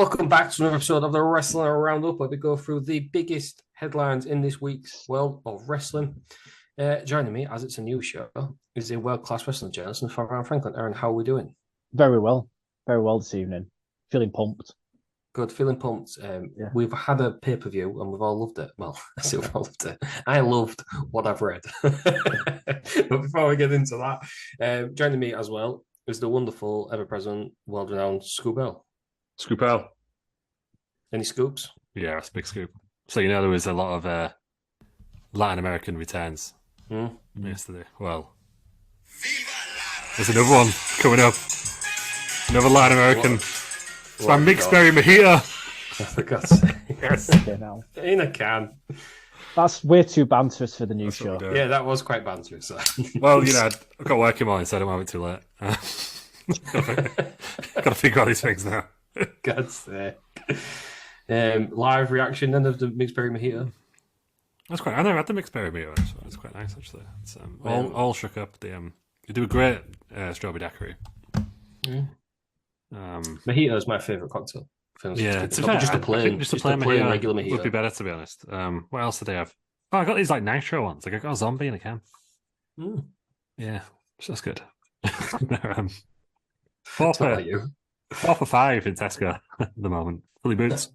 Welcome back to another episode of the Wrestling Aroundup, where we go through the biggest headlines in this week's world of wrestling. Joining me, as it's a new show, is a world-class wrestling journalist from Aaron Franklin. Aaron, how are we doing? Very well this evening. Feeling pumped. Good, feeling pumped. We've had a pay-per-view and we've all loved it. Well, I say we've all loved it. I loved what I've read. But before we get into that, joining me as well is the wonderful, ever-present, world-renowned Scoop Bell. Scoop L. Any scoops? Yeah, it's a big scoop. So there was a lot of Latin American returns yesterday. Well, there's another one coming up. Another Latin American. It's my mixed berry mojito. For God's sake. Yes. Now. In a can. That's way too banterous for the new show. Yeah, that was quite banterous. So. Well, I've got work in mind, so I don't want it too late. Got to figure out these things now. God's sake. Live reaction then of the mixed berry mojito. That's quite. I never had the mixed berry mojito. So it's quite nice actually. It's all shook up. They do a great strawberry daiquiri. Mojito is my favorite cocktail. Yeah, just a plain mojito regular mojito would be better, to be honest. What else did they have? Oh, I got these like nitro ones. Like I got a zombie in a can. Yeah, so that's good. 4 for $5 in Tesco at the moment. Fully boots.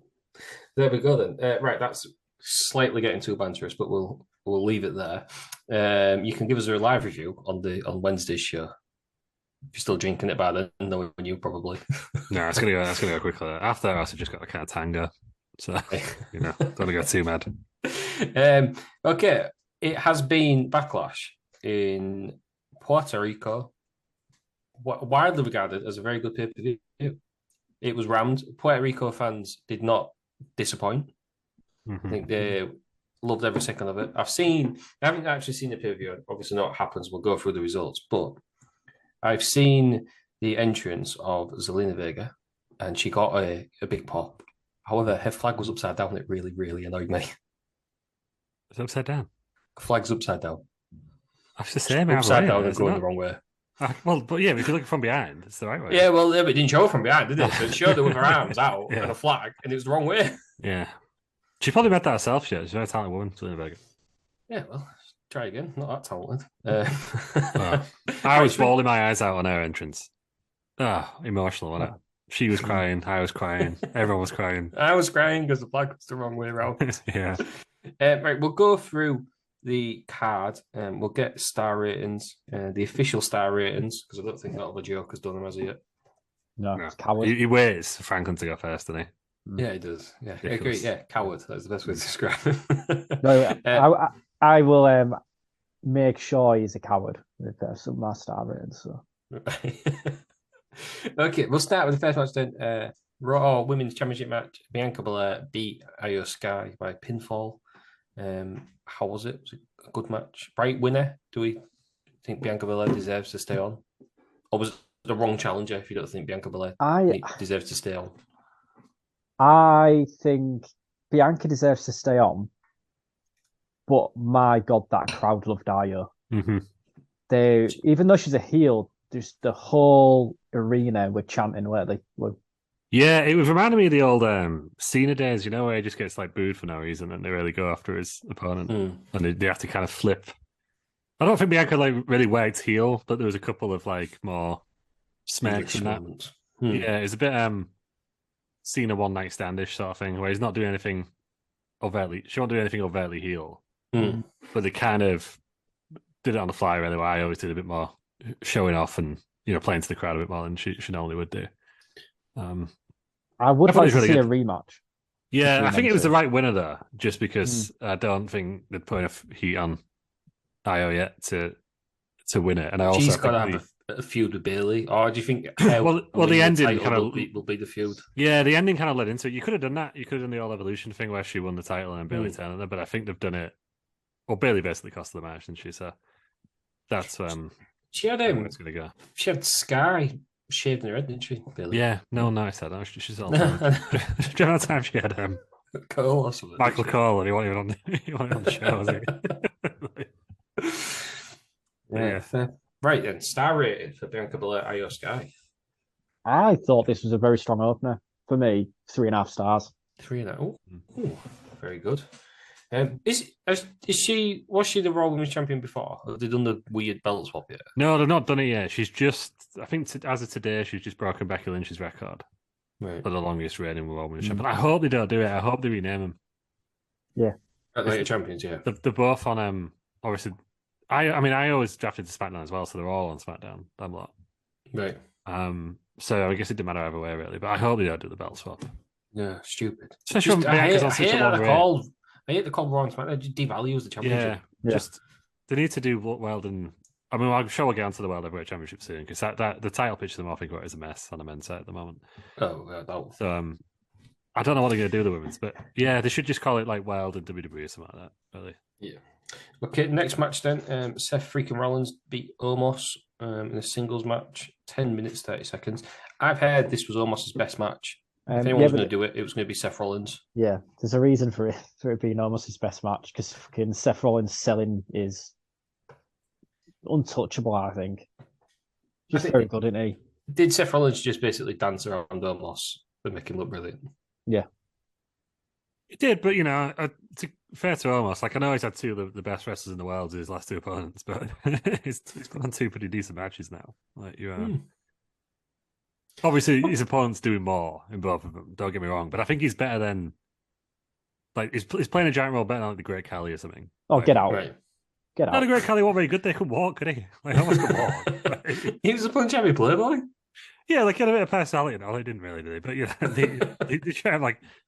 There we go then. Right, that's slightly getting too banterous, but we'll leave it there. You can give us a live review on Wednesday's show. If you're still drinking it by then, knowing you probably. No, it's gonna go quickly. After that, I also just got a can of Tango, so don't want to get too mad. Okay, it has been Backlash in Puerto Rico, widely regarded as a very good pay-per-view. It was rammed. Puerto Rico fans did not disappoint. I think they loved every second of it. I haven't actually seen the pay-per-view. Obviously, not what happens. We'll go through the results, but I've seen the entrance of Zelina Vega, and she got a big pop. However, her flag was upside down. It really, really annoyed me. It's upside down. Flag's upside down. That's the same. Upside down and going the wrong way. Well, but yeah, if you look from behind, it's the right way. Yeah, well, it didn't show from behind, did it? So it showed her with her arms out and a flag, and it was the wrong way. Yeah. She probably meant that herself, She's a very talented woman, Zelina Vega. Yeah, well, try again. Not that talented. I was bawling my eyes out on her entrance. Emotional, wasn't it? She was crying, I was crying, everyone was crying. I was crying because the flag was the wrong way around. Yeah. Right, we'll go through the card and we'll get star ratings, the official star ratings, because I don't think that other joke has done them as yet. No, it's coward. He waits for Franklin to go first, doesn't he? Yeah, he does. Yeah, I agree. Yeah, coward. That's the best way to describe him. No, I will make sure he's a coward with some of my star ratings. So. Okay, we'll start with the first match then. Raw Women's Championship match. Bianca Belair beat Io Sky by pinfall. How was it? Was it a good match? Right winner? Do we think Bianca Belair deserves to stay on? Or was it the wrong challenger if you don't think Bianca Belair deserves to stay on? I think Bianca deserves to stay on, but my God, that crowd loved Io. They, even though she's a heel, just the whole arena were chanting where they were. Yeah, it was reminding me of the old Cena days, where he just gets like booed for no reason and they really go after his opponent and they have to kind of flip. I don't think Bianca really worked heel, but there was a couple of more smacks in that. Yeah, it's a bit Cena one night standish sort of thing where he's not doing anything overtly. She won't do anything overtly heel, but they kind of did it on the fly really well. I always did a bit more showing off and playing to the crowd a bit more than she normally would do. I would like to see a rematch. Yeah, I think it was the right winner though, just because I don't think they'd put enough heat on Io yet to win it. And I also she's got to have a feud with Bayley, or do you think? Well, the ending kind of will be the feud. Yeah, the ending kind of led into it. You could have done that. You could have done the All Evolution thing where she won the title and Bayley turned her, but I think they've done it. Well, Bayley basically cost the match, didn't she? So that's she had it's going to go. She had Sky shaved in her head, didn't she, Bayley? Yeah, no one noticed that. No, she's all time. Do you know the time she had Cole or something? Michael Cole, and he wasn't even on the show, was he? Yeah, fair. Right then, star rating for Bianca Belair, Io Sky. I thought this was a very strong opener. for me, 3.5 stars. 3.5. Oh, very good. Was she the Raw Women's Champion before? Have they done the weird belt swap yet? No, they've not done it yet. She's just, I think, as of today, she's just broken Becky Lynch's record for the longest reigning Raw Women's Champion. I hope they don't do it. I hope they rename them. Yeah, Atlanta Champions. Yeah, they're both on. Obviously, I always drafted to SmackDown as well, so they're all on SmackDown. That lot. Right. So I guess it didn't matter either way, really. But I hope they don't do the belt swap. Yeah, stupid. Especially when Bianca's on such a long reign. I hate the call Raw and SmackDown. It just devalues the championship. Yeah, just they need to do well than. I mean, I'm sure we'll get onto the World Heavyweight Championship soon because that the title picture of them, I think, is a mess on the men's side at the moment. Oh. So I don't know what they're going to do with the women's, but yeah, they should just call it like Wild and WWE or something like that. Really. Yeah. Okay, next match then. Seth freaking Rollins beat Omos in a singles match, 10 minutes 30 seconds. I've heard this was Omos' best match. If anyone was going to do it, it was going to be Seth Rollins. Yeah, there's a reason for it being almost his best match because fucking Seth Rollins' selling is untouchable. I think just very good, isn't he? Did Seth Rollins just basically dance around Omos and make him look brilliant? Yeah, he did, but fair to Omos, like I know he's had two of the best wrestlers in the world as his last two opponents, but he's put on two pretty decent matches now. Like obviously, his opponent's doing more in both of them. Don't get me wrong, but I think he's better than he's playing a giant role better than the Great Khali or something. Oh, get out! Right. Get out! Not the Great Khali wasn't very good. They could walk, could he? Like almost could walk. Right? He was a punch heavy playboy. Yeah, like he had a bit of personality and all. He didn't really, did he? But they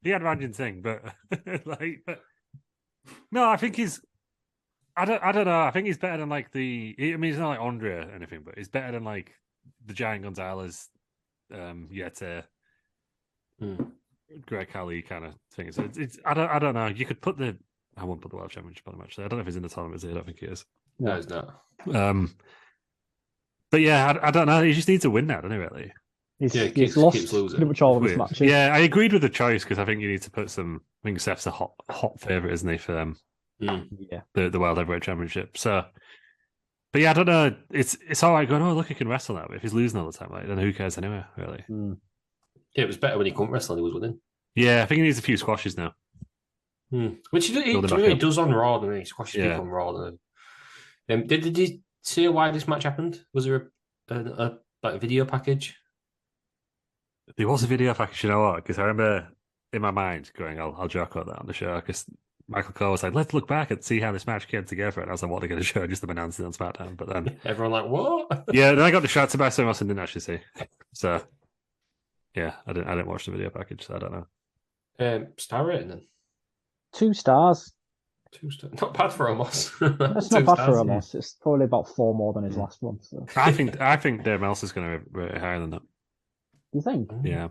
he had Ranjin Singh, but no, I think he's. I don't know. I think he's better than I mean, he's not like Andre or anything, but he's better than the Giant Gonzalez. Great Khali kind of thing. So it's I don't know. You could put I won't put the World Championship on him actually. I don't know if he's in the tournament. I don't think he is. No, he's not. But yeah, I don't know. He just needs to win now, doesn't he? Really? He's lost pretty much all of his matches. Yeah, I agreed with the choice because I think you need to put some. I think Seth's a hot favorite, isn't he, for them? Yeah, the World Heavyweight Championship. So. But yeah, I don't know. It's all right going, oh, look, he can wrestle now. But if he's losing all the time, then who cares anyway, really? Yeah, it was better when he couldn't wrestle and he was winning. Yeah, I think he needs a few squashes now. Which he does on Raw, doesn't he? Squashes people on Raw. Did you see why this match happened? Was there a video package? There was a video package, you know what? Because I remember in my mind going, I'll joke about that on the show, because Michael Cole was like, let's look back and see how this match came together. And I was like, what are they going to show? Just them announcing it on SmackDown. But then everyone like, what? Yeah, then I got distracted by something else and didn't actually see. So yeah, I didn't watch the video package, so I don't know. Star rating then? 2 stars. 2 stars. Not bad for Omos. That's not bad for Omos. It's probably about 4 more than his last one. So. I think Dave Meltzer's going to rate it higher than that. You think? Yeah.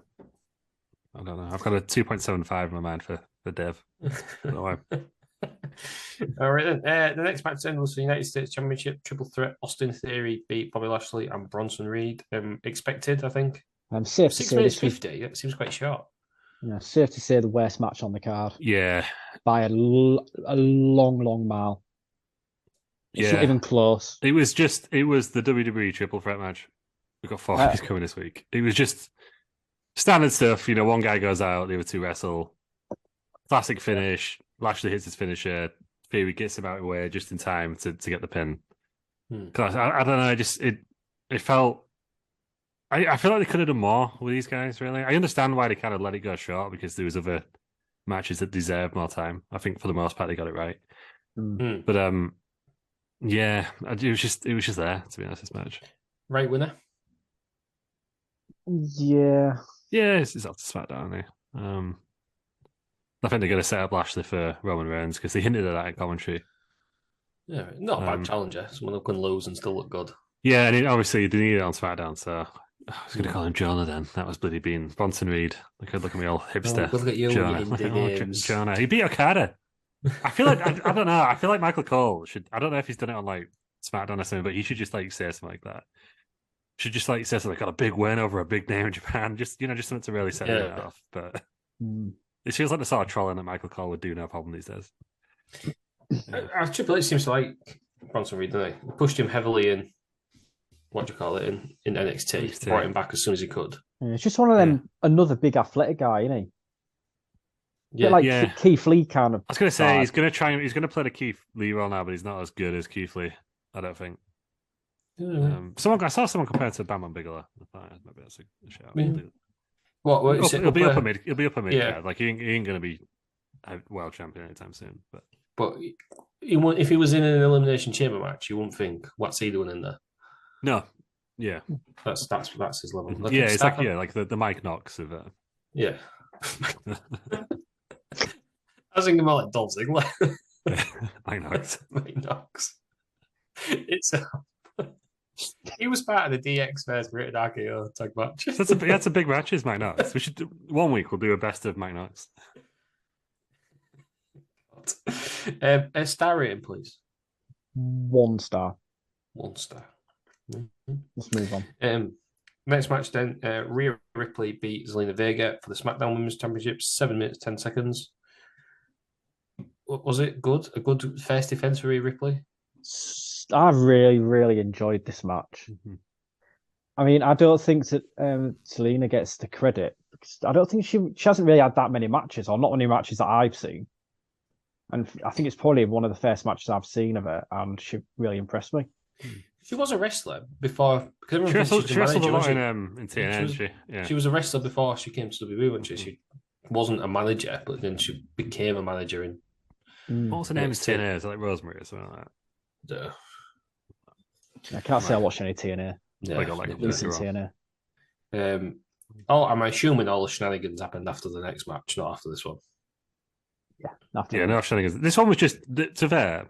I don't know. I've got a 2.75 in my mind for Dev. All right then. The next match then was the United States Championship Triple Threat. Austin Theory beat Bobby Lashley and Bronson Reed. Expected, I think. Safe 6 minutes 50. That seems quite short. Yeah, safe to say the worst match on the card. Yeah. By a long mile. It's not even close. It was the WWE Triple Threat match. We've got 4 days coming this week. It was just standard stuff. One guy goes out, the other two wrestle. Classic finish. Lashley hits his finisher. Theory gets him out of the way just in time to get the pin. I don't know. It felt. I feel like they could have done more with these guys. Really, I understand why they kind of let it go short because there was other matches that deserved more time. I think for the most part they got it right. But yeah, it was just there, to be honest. This match, right winner. Yeah, it's up to SmackDown. I think they're going to set up Lashley for Roman Reigns because they hinted at that in commentary. Yeah, not a bad challenger. Someone who can lose and still look good. Yeah, and obviously they need it on SmackDown, so I was going to call him Jonah then. That was bloody being Bronson Reed. Look at me all hipster. Look at you, Jonah. He beat Okada. I feel like I don't know. I feel like Michael Cole should. I don't know if he's done it on SmackDown or something, but he should just say something like that. Should just say something like, got a big win over a big name in Japan. Just something to really set it off. But it feels like the sort of trolling that Michael Cole would do no problem these days. Triple H seems to like Bronson Reed, doesn't he? Pushed him heavily in what do you call it, in NXT. Brought him back as soon as he could. Yeah, it's just one of them, another big athletic guy, isn't he? Yeah, like Keith Lee kind of. I was going to say he's going to play the Keith Lee role now, but he's not as good as Keith Lee. I don't think. I saw someone compared to Bam Bigelow. Maybe that's a shout. Yeah. He'll be upper mid. He'll be upper mid. Yeah. Like he ain't going to be a world champion anytime soon. But if he was in an elimination chamber match, you wouldn't think, what's he doing in there? No. Yeah. That's his level. Like it's like the Mike Knox of yeah. I was thinking more like Dolph Ziggler. Mike Knox. Mike Knox. He was part of the DX versus Rated RKO tag match. That's a big match, is Mike Knox. We should 1 week we'll do a best of Mike Knox. A star rating, please. 1 star. 1 star. Let's move on. Next match then, Rhea Ripley beat Zelina Vega for the SmackDown Women's Championship, 7 minutes, 10 seconds. Was it good? A good first defense for Rhea Ripley? I really, really enjoyed this match. Mm-hmm. I mean, I don't think that Zelina gets the credit. I don't think she hasn't really had that many matches, or not many matches that I've seen. And I think it's probably one of the first matches I've seen of her, and she really impressed me. She was a wrestler before. She wrestled a lot in TNA. She was a wrestler before she came to WWE, wasn't she? She wasn't a manager, but then she became a manager in. What's her name in TNA? Is it like Rosemary or something like that? I can't say I watched any TNA. Yeah, recent TNA. I'm assuming all the shenanigans happened after the next match, not after this one. Yeah, no shenanigans. This one was just to fair,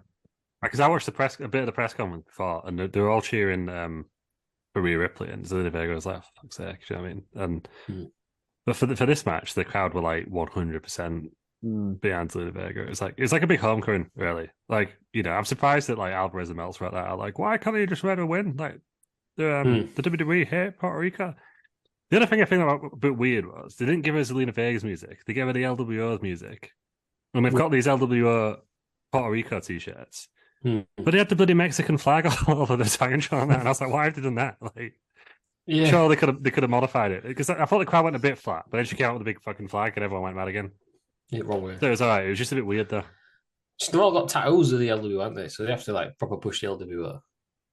because I watched a bit of the press conference before, and they were all cheering for Rhea Ripley, and Zelina Vega was like, "For fuck's sake," you know what I mean? And but for this match, the crowd were like 100% behind Zelina Vega. It's like a big homecoming, really. Like, I'm surprised that like Alvarez and Meltzer are like, why can't he just let her win? Like the WWE hate Puerto Rico. The other thing I think a bit weird was they didn't give her Zelina Vega's music. They gave her the LWO's music. And we've got these LWO Puerto Rico t-shirts. But they had the bloody Mexican flag all over the signage on that. And I was like, why have they done that? Like, sure, they could have modified it. Because I thought the crowd went a bit flat, but then she came out with a big fucking flag and everyone went mad again. Yeah, wrong way. So it was alright. It was just a bit weird though. They've all got tattoos of the LWO, haven't they? So they have to like proper push the LWO.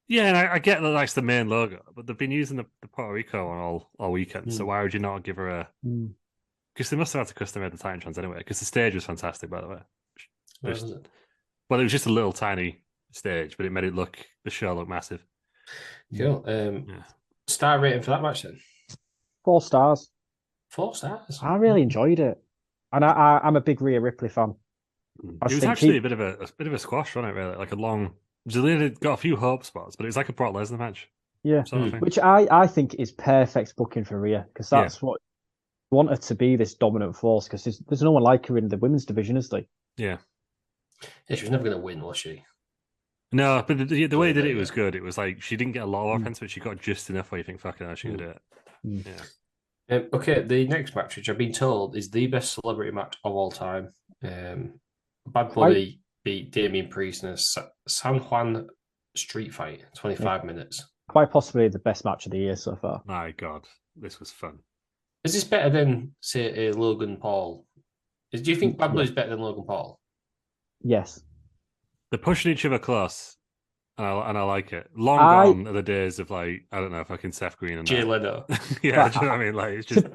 Yeah, and I get that that's the main logo, but they've been using the Puerto Rico on all weekend. So why would you not give her a? Because they must have had to custom made the Titantron anyway. Because the stage was fantastic, by the way. It was just a little tiny stage, but it made the show look massive. Cool. Star rating for that match then? 4 stars. 4 stars. I really enjoyed it, and I'm a big Rhea Ripley fan. It was actually a bit of a squash, wasn't it? Really, like a long. Zelina got a few hope spots, but it was like a Brock Lesnar match. Yeah, which I think is perfect booking for Rhea, because that's what you want her to be, this dominant force. Because there's no one like her in the women's division, is there? Yeah. Yeah, she was never going to win, was she? No, but the way that it was good. It was like she didn't get a lot of offense, but she got just enough where you think, fucking hell, she can do it. Yeah. Okay, the next match, which I've been told is the best celebrity match of all time. Bad Bunny beat Damian Priest in a San Juan street fight, 25 minutes. Quite possibly the best match of the year so far. My God, this was fun. Is this better than, say, Logan Paul? Do you think Bad Bunny is better than Logan Paul? Yes. They're pushing each other close, and I like it. Long gone are the days of like, I don't know, fucking Seth Green and Jay Leno. Yeah, do you know what I mean? Like, it's just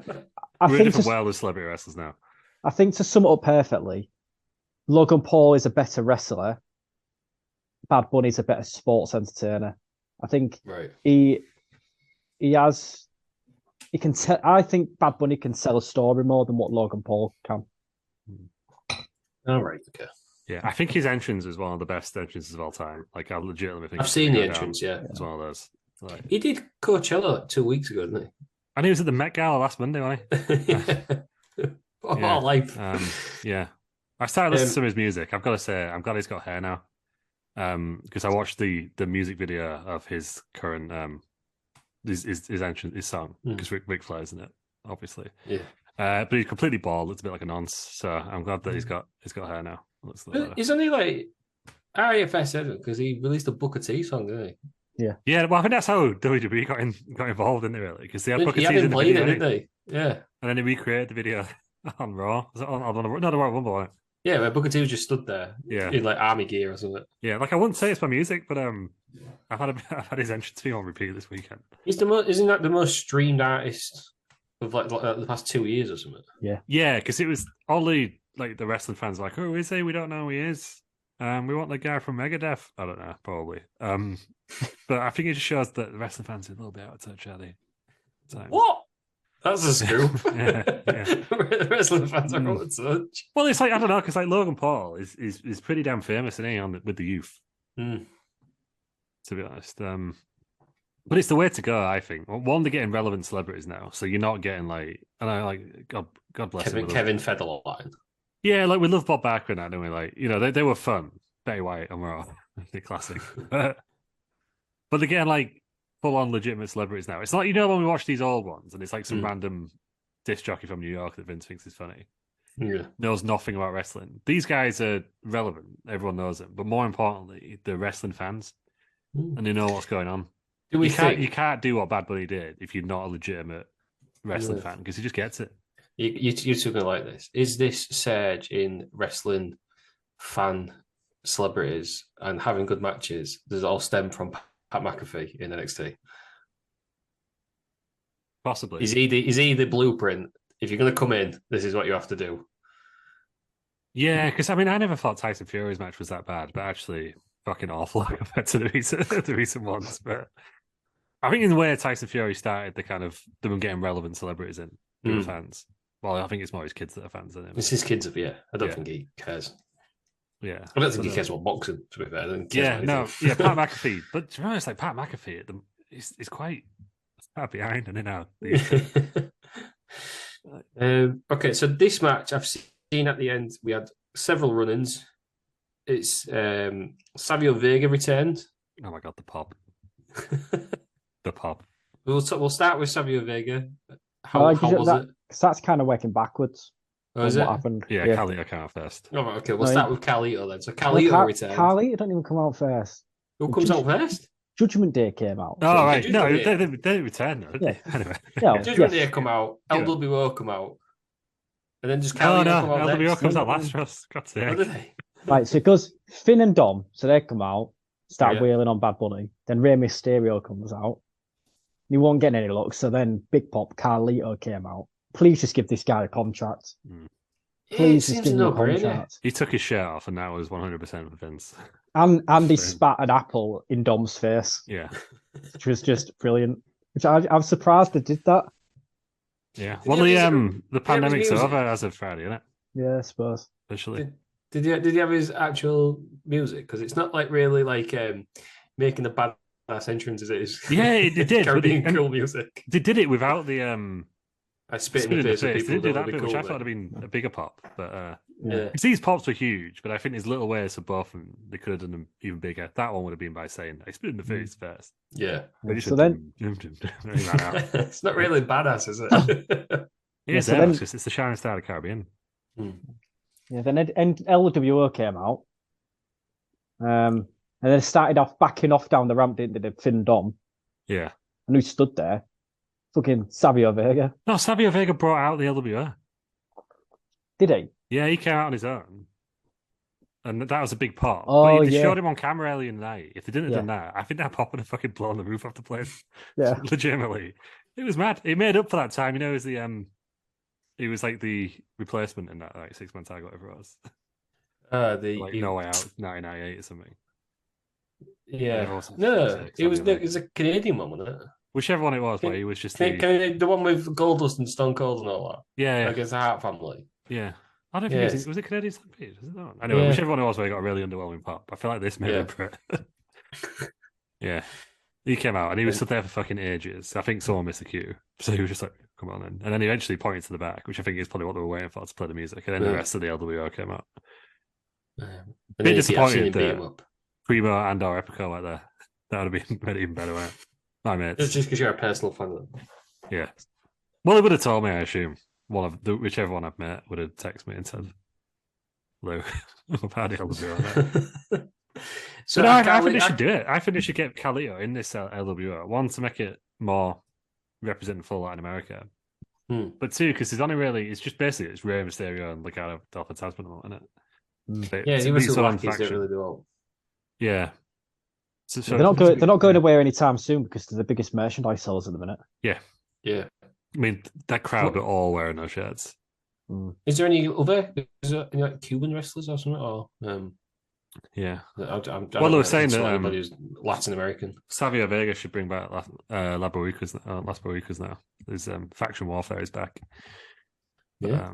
we're in a different world of celebrity wrestlers now. I think to sum it up perfectly, Logan Paul is a better wrestler. Bad Bunny's a better sports entertainer. I think he can tell. I think Bad Bunny can sell a story more than what Logan Paul can. All right, okay. Yeah, I think his entrance is one of the best entrances of all time. Like, I legitimately think I've seen the entrance. Yeah, it's one of those. Like, he did Coachella like 2 weeks ago, didn't he? And he was at the Met Gala last Monday, wasn't he? What a life! Yeah, I started listening to some of his music. I've got to say, I'm glad he's got hair now. Because I watched the music video of his current his entrance, his song, because Ric Flair's in it, obviously. Yeah. But he's completely bald. It's a bit like a nonce. So I'm glad that he's got hair now. Isn't he like RFS, because he released a Booker T song, didn't he? Yeah, well, I think that's how WWE got involved in it, really, because they had Booker He T's in hadn't the played video, it, did they? Yeah. and then they recreated the video on Raw. Was it on no, the Royal Rumble, wasn't it? Yeah, where Booker T was just stood there Yeah. in like army gear or something. Yeah, like I wouldn't say it's my music, but I've had his entrance theme on repeat this weekend. Isn't that the most streamed artist of like the past 2 years or something? Yeah, because it was only like the wrestling fans like, oh, who is he? We don't know who he is. We want the guy from Megadeth. I don't know, probably. But I think it just shows that the wrestling fans are a little bit out of touch, are they? What? That's a scoop. yeah. The wrestling fans are out of touch. Well, it's like, I don't know, because like Logan Paul is pretty damn famous, isn't he, with the youth? To be honest. But it's the way to go, I think. One, they're getting relevant celebrities now, so you're not getting like, and I like God bless Kevin Federline. Yeah, like we love Bob Barker now, don't we? Like, you know, they were fun. Betty White and Raw, the classic. But they're getting like full-on legitimate celebrities now. It's not, you know, when we watch these old ones and it's like some random disc jockey from New York that Vince thinks is funny. Yeah. Knows nothing about wrestling. These guys are relevant. Everyone knows them. But more importantly, they're wrestling fans and they know what's going on. You can't do what Bad Bunny did if you're not a legitimate wrestling fan, because he just gets it. You two gonna like this. Is this surge in wrestling fan celebrities and having good matches, does it all stem from Pat McAfee in NXT? Possibly. Is he the blueprint? If you're going to come in, this is what you have to do. Yeah, because I mean, I never thought Tyson Fury's match was that bad, but actually fucking awful compared to the recent ones. But I think in the way Tyson Fury started, them getting relevant celebrities in the fans. Well, I think it's more his kids that are fans than him. It's his kids, yeah. I don't think he cares. Yeah, I don't think he cares about boxing. To be fair, Pat McAfee. But to be honest, like Pat McAfee, is quite far behind and in out. Okay, so this match I've seen at the end, we had several run-ins. It's Savio Vega returned. Oh my god, the pop. The pop. We'll start with Savio Vega. How was it? Because that's kind of working backwards. Oh, is it? What happened? Yeah, Carlito came out first. Oh, okay, we'll start with Carlito then. So Carlito returned. Carlito don't even come out first. Who comes out first? Judgment Day came out. Oh, right. No, they returned. Yeah. Anyway. Yeah, Judgment Day come out. LWO come out. And then just Carlito come out LWO next. comes out last for us. God's sake. What did they? Right, so it goes Finn and Dom. So they come out, start wailing on Bad Bunny. Then Rey Mysterio comes out. He won't get any looks. So then Big Pop Carlito came out. Please just give this guy a contract. Please just give him a contract. He took his shirt off, and that was 100% for Vince. And he spat an apple in Dom's face. Yeah, which was just brilliant. Which I'm surprised they did that. Yeah. Well, the pandemic's over as of Friday, isn't it? Yeah, I suppose. Officially. Did he have his actual music? Because it's not like really like making the badass entrance as it is. Yeah, it did. Caribbean cool music. They did it without the I spit in the face of people. They didn't do that bit, cool, which I thought would have been a bigger pop. But yeah, these pops were huge, but I think there's little ways of both, and they could have done them even bigger. That one would have been by saying I spit in the face first. Yeah. So then it's not really badass, is it? It's the shining star of the Caribbean. Yeah, then LWO came out. And then started off backing off down the ramp, didn't they? Finn Dom. Yeah. And who stood there? Fucking Savio Vega. No, Savio Vega brought out the LWO. Did he? Yeah, he came out on his own. And that was a big pop. Oh, but they showed him on camera earlier in the night. If they didn't have done that, I think that pop would have fucking blown the roof off the place. Yeah. Legitimately. It was mad. It made up for that time. You know, it was like the replacement in that 6-month tag, whatever it was. No Way Out, 1998 or something. Yeah. It was a Canadian one, wasn't it? Whichever one it was, where he was just the one with Goldust and Stone Cold and all that. Yeah. Like it's the Hart family. Yeah. I don't think was it Canadian Stampede? Was it that one? Anyway, whichever one it was where he got a really underwhelming pop. I feel like this made up for it. Yeah. He came out and he was stood there for fucking ages. I think someone missed a cue. So he was just like, come on in. And then he eventually pointed to the back, which I think is probably what they were waiting for to play the music. And then the rest of the LWO came out. A bit disappointed that Primo and or Epico like that. That would have been even better, right? My mates. It's just because you're a personal fan of them. Yeah. Well, they would have told me, I assume. Whichever one I've met would have texted me and said, Lou, I've had it on the So no, I think they should do it. I think they should get Carlito in this LWO. One, to make it more representing full Latin America. But two, because it's just basically it's Rey Mysterio and Legado del Fantasma, isn't it? Yeah, he was so lackies don't really do well. Yeah. So they're not going away anytime soon because they're the biggest merchandise sellers at the minute. Yeah. Yeah. I mean, that crowd are all wearing those shirts. Is there any other any like Cuban wrestlers or something? Or yeah. Well, they were saying that everybody who's Latin American. Savio Vega should bring back Las Barricas now. There's faction warfare is back. Yeah.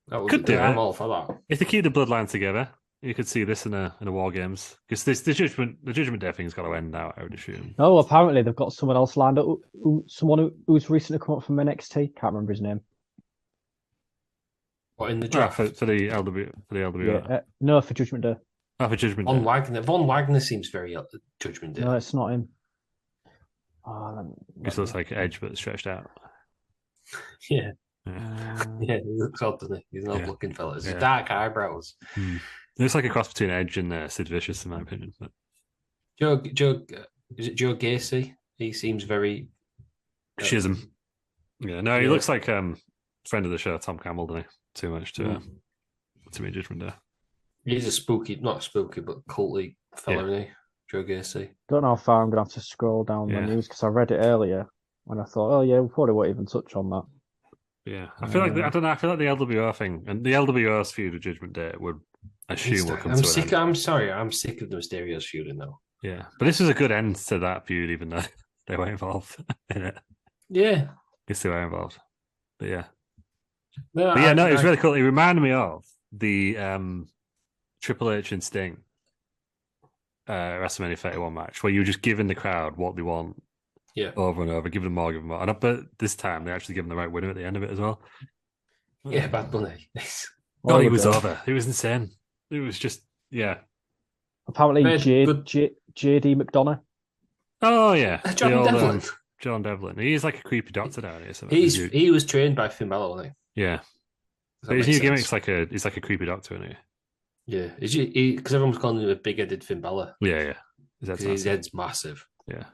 Could do it. I'm all for that. If they keep the bloodline together, you could see this in a War Games, because the Judgment Day thing's got to end now, I would assume. Oh, apparently they've got someone else lined up. Someone who's recently come up from NXT. Can't remember his name. What, in the draft? For the LW? Yeah, no, for Judgment Day. Oh, for Judgment Day. Von Wagner seems very Judgment Day. No, it's not him. He looks like Edge, but stretched out. Yeah. Yeah, he looks odd, doesn't he? He's an odd looking fella. His dark eyebrows. He looks like a cross between Edge and Sid Vicious, in my opinion. But... Joe, is it Joe Gacy? He seems very schism. Yeah, no, he looks like friend of the show, Tom Campbell, doesn't he? Too much to be Judgment Day. He's a spooky, not spooky, but culty fella, isn't he? Joe Gacy. Don't know how far I'm gonna have to scroll down the news because I read it earlier and I thought, oh yeah, we probably won't even touch on that. Yeah, I feel like I don't know. I feel like the LWO thing and the LWO's feud with Judgment Day would assume will come to an end. I'm sorry, I'm sick of the Mysterio's feuding now. Yeah, but this was a good end to that feud, even though they were involved in it. Yeah, yes, they were involved. But yeah, it was really cool. It reminded me of the Triple H and Sting WrestleMania 31 match, where you were just giving the crowd what they want. Yeah, over and over, give them more, give them more. But this time they actually give them the right winner at the end of it as well. Yeah, Bad Bunny. God, he was over. He was insane. It was just, Apparently, JD McDonough. Oh yeah, Devlin. John Devlin. He's like a creepy doctor down here. He was trained by Finn Balor, wasn't he? Yeah, but his new gimmick's he's like a creepy doctor, isn't he? Yeah, because everyone's calling him a big-headed Finn Balor. Yeah. His head's massive. Yeah.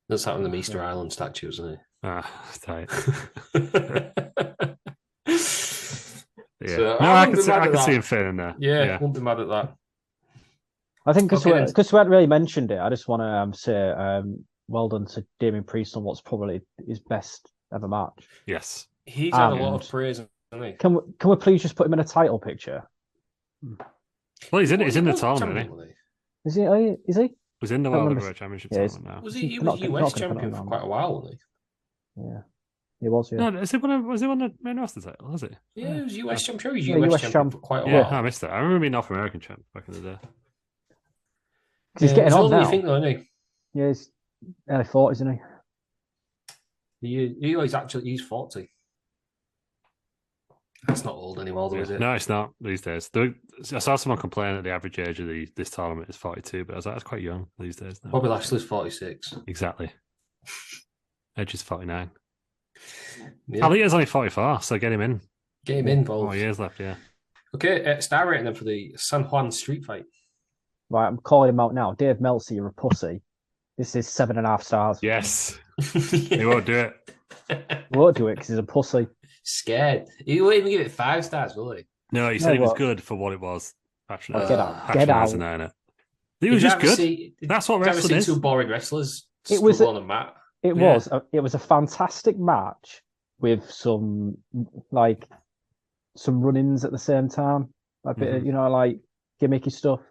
That's happened to the Easter Island statues, isn't it? Tight. So, I can see him fitting there. Yeah, won't be mad at that. I think because we haven't really mentioned it, I just want to say well done to Damien Priest on what's probably his best ever match. Yes. He's had a lot of praise, hasn't he? Can we please just put him in a title picture? Well, he's in the tournament, isn't he? Is he? Was in the World Heavyweight Championship tournament now. Was he was US champion for quite a while, wasn't he? Yeah. He was, yeah. No, was he on the main roster title, was it? Yeah, he was US champion. He was US champion for quite a while. Yeah, I missed that. I remember being North American champ back in the day. He's getting on now. You think, though, isn't he? Yeah, he's early 40s, isn't he? He's 40. That's not old anymore, though, is it? No, it's not these days. I saw someone complain that the average age of this tournament is 42, but I was like, that's quite young these days now. Bobby Lashley's 46. Exactly. Edge is 49. Yeah. Alita's only 44, so get him in. Get him involved. 4 years left, yeah. Okay, star rating then for the San Juan street fight. Right, I'm calling him out now. Dave Meltzer, you're a pussy. This is 7.5 stars. Yes. He won't do it. He won't do it because he's a pussy. Scared. He won't even give it 5 stars, will he? No, he said it was good for what it was. Get out. It was just good. That's what wrestling is. Two boring wrestlers on a mat. It was a fantastic match with some run-ins at the same time. A bit of, gimmicky stuff.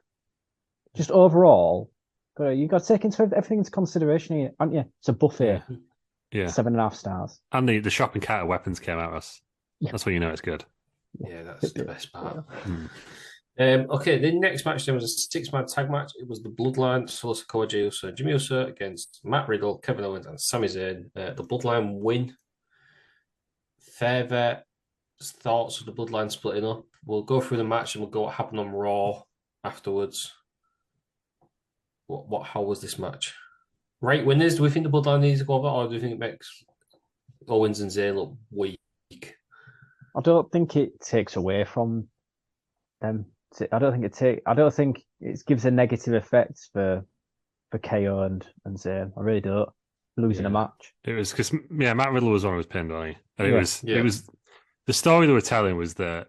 Just overall, you got to take everything into consideration here, aren't you? It's a buffet. Yeah. 7.5 stars. And the shopping cart of weapons came at us. Yeah. That's when you know it's good. Yeah, that's the best part. Okay, the next match then was a 6-man tag match. It was the Bloodline, Solo Sikoa, Jey Uso, and Jimmy Uso against Matt Riddle, Kevin Owens, and Sami Zayn. The Bloodline win. Further thoughts of the Bloodline splitting up. We'll go through the match and we'll go what happened on Raw afterwards. How was this match? Right winners, do we think the Bloodline needs to go over, or do we think it makes Owens and Zayn look weak? I don't think it takes away from them. I don't think it gives a negative effect for KO and Zayn. I really don't. Losing a match. It was because Matt Riddle was one who was pinned, wasn't he? And it was the story they were telling was that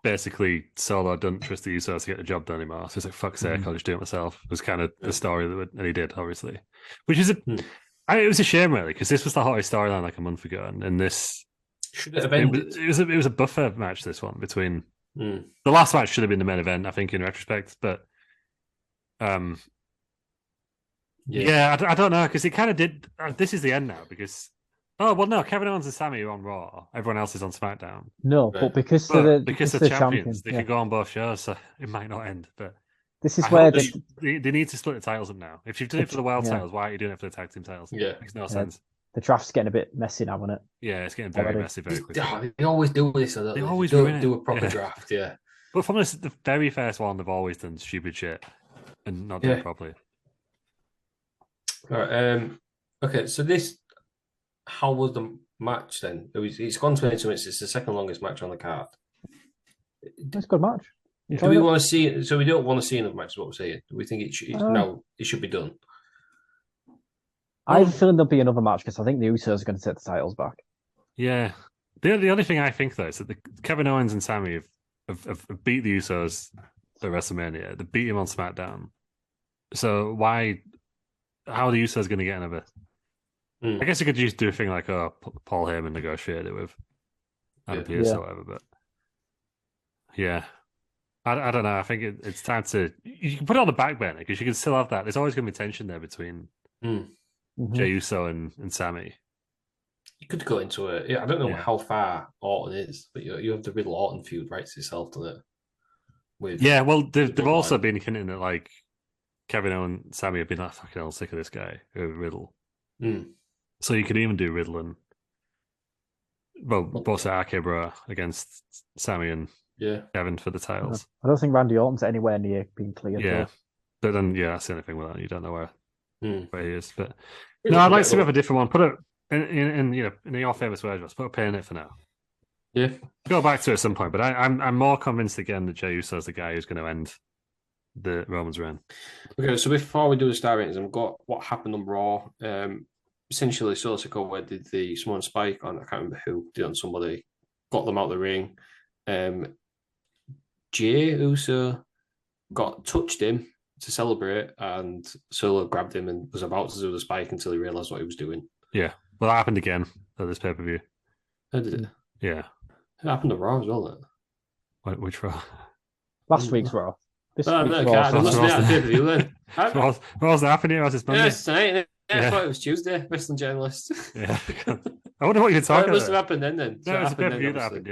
basically Solo doesn't trust the Usos to get the job done anymore. So it's like, fuck's sake, I'll just do it myself. It was kind of the story and he did, obviously. Which is it was a shame, really, because this was the hottest storyline like a month ago, and this should it have ended? It was a buffer match. This one between the last match should have been the main event, I think, in retrospect, but I don't know, because it kind of did. This is the end now because. Oh, well, no, Kevin Owens and Sami are on Raw. Everyone else is on SmackDown. No, but because they're champions, they can go on both shows, so it might not end. But this is where they need to split the titles up now. If you've done it for the world titles, why are you doing it for the tag team titles? Yeah. It makes no sense. The draft's getting a bit messy now, isn't it? Yeah, it's getting very messy very quickly. They always do this. They always do a proper draft, But from the very first one, they've always done stupid shit and not done it properly. All right. Okay, so this... How was the match then? It's gone 22 minutes. It's the second longest match on the card. It's a good match. Do we want to see it? So we don't want to see another match, is what we're saying. We think it should be done. I have a feeling there'll be another match because I think the Usos are going to take the titles back. Yeah. The only thing I think, though, is that Kevin Owens and Sami have beat the Usos at WrestleMania. They beat him on SmackDown. So how are the Usos going to get another? I guess you could just do a thing like Paul Heyman negotiate it with Adam Pearce or whatever, but I don't know. I think it's time to you can put it on the back burner because you can still have that. There's always going to be tension there between Jey Uso and Sami. You could go into it. I don't know how far Orton is, but you have the Riddle Orton feud right to yourself, doesn't it? Well, they've also been hinting that like Kevin Owens and Sami have been like, fucking hell, sick of this guy, Riddle. So you could even do Riddle and both RK Bro against Sami and Kevin for the titles. I don't think Randy Orton's anywhere near being cleared. Yeah, but then that's the only thing with that. You don't know where he is. But no, I'd like to have a different one. Put it in your famous words. Just put a pin in it for now. Yeah, go back to it at some point. But I'm more convinced again that Jey Uso is the guy who's going to end the Roman's reign. Okay, so before we do the star ratings, I've got what happened on Raw. Essentially, Solo Sikoa did the Samoan Spike on, I can't remember who, did on somebody, got them out of the ring. Jey Uso touched him to celebrate, and Solo grabbed him and was about to do the Spike until he realised what he was doing. Yeah, well, that happened again at this pay-per-view. How did it? Yeah. It happened to Raw as well, then. Which Raw? Last week's Raw. This week's Raw. It must be at the pay-per-view then. What was happening? Was it Monday? Yes, tonight. I thought it was Tuesday, wrestling journalist. Yeah. I wonder what you're talking about. It must have happened then. No, it was a pay-per-view that happened,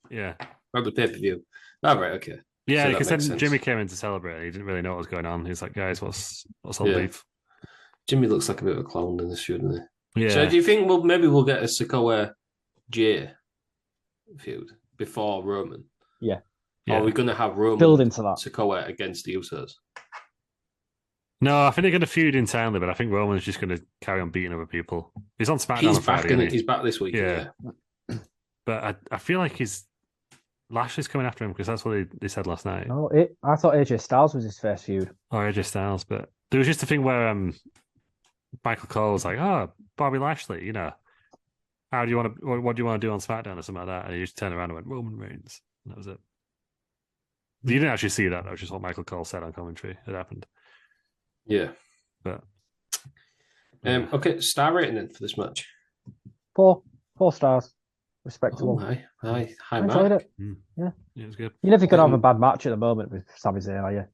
yeah. From the pay-per-view. Oh, right, okay. Yeah, because then Jimmy came in to celebrate. He didn't really know what was going on. He was like, guys, what's on leave? Jimmy looks like a bit of a clown in this, shouldn't he? Yeah. So do you think maybe we'll get a Sikoa Jey feud before Roman? Yeah. Or are we going to have Roman build into that Sikoa against the Usos? No, I think they're going to feud internally, but I think Roman's just going to carry on beating other people. He's on SmackDown on Friday. He's back this week. Yeah. But I feel like Lashley's coming after him because that's what they said last night. No, I thought AJ Styles was his first feud. Oh, AJ Styles, but there was just a thing where Michael Cole was like, "Oh, Bobby Lashley, what do you want to do on SmackDown or something like that?" And he just turned around and went, "Roman Reigns," and that was it. You didn't actually see that. That was just what Michael Cole said on commentary. It happened. Yeah, but okay, star rating then for this match. 4 stars, respectable. Oh, high I mark. enjoyed it. Yeah, it was good. You're never going to have a bad match at the moment with Sami Zayn, are you?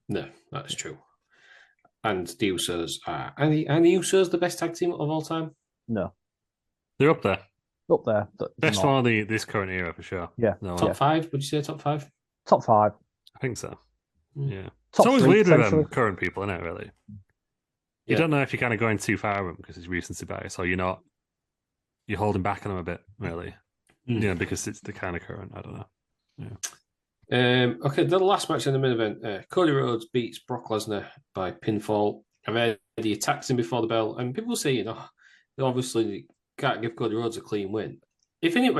No, that's true. And the Usos are, and the Usos the best tag team of all time. No, they're up there. Up there, best one of this current era for sure. Yeah, top 5. Would you say top 5? Top 5. I think so. Yeah. Top it's always 3, weird with current people, isn't it, really? You Yeah. don't know if you're kind of going too far with them because it's recency bias, or you're holding back on them a bit, really. Yeah, because it's the kind of current. I don't know. Yeah. Okay, the last match in the main event, Cody Rhodes beats Brock Lesnar by pinfall. I've heard he attacks him before the bell, and people say, they obviously can't give Cody Rhodes a clean win. If they're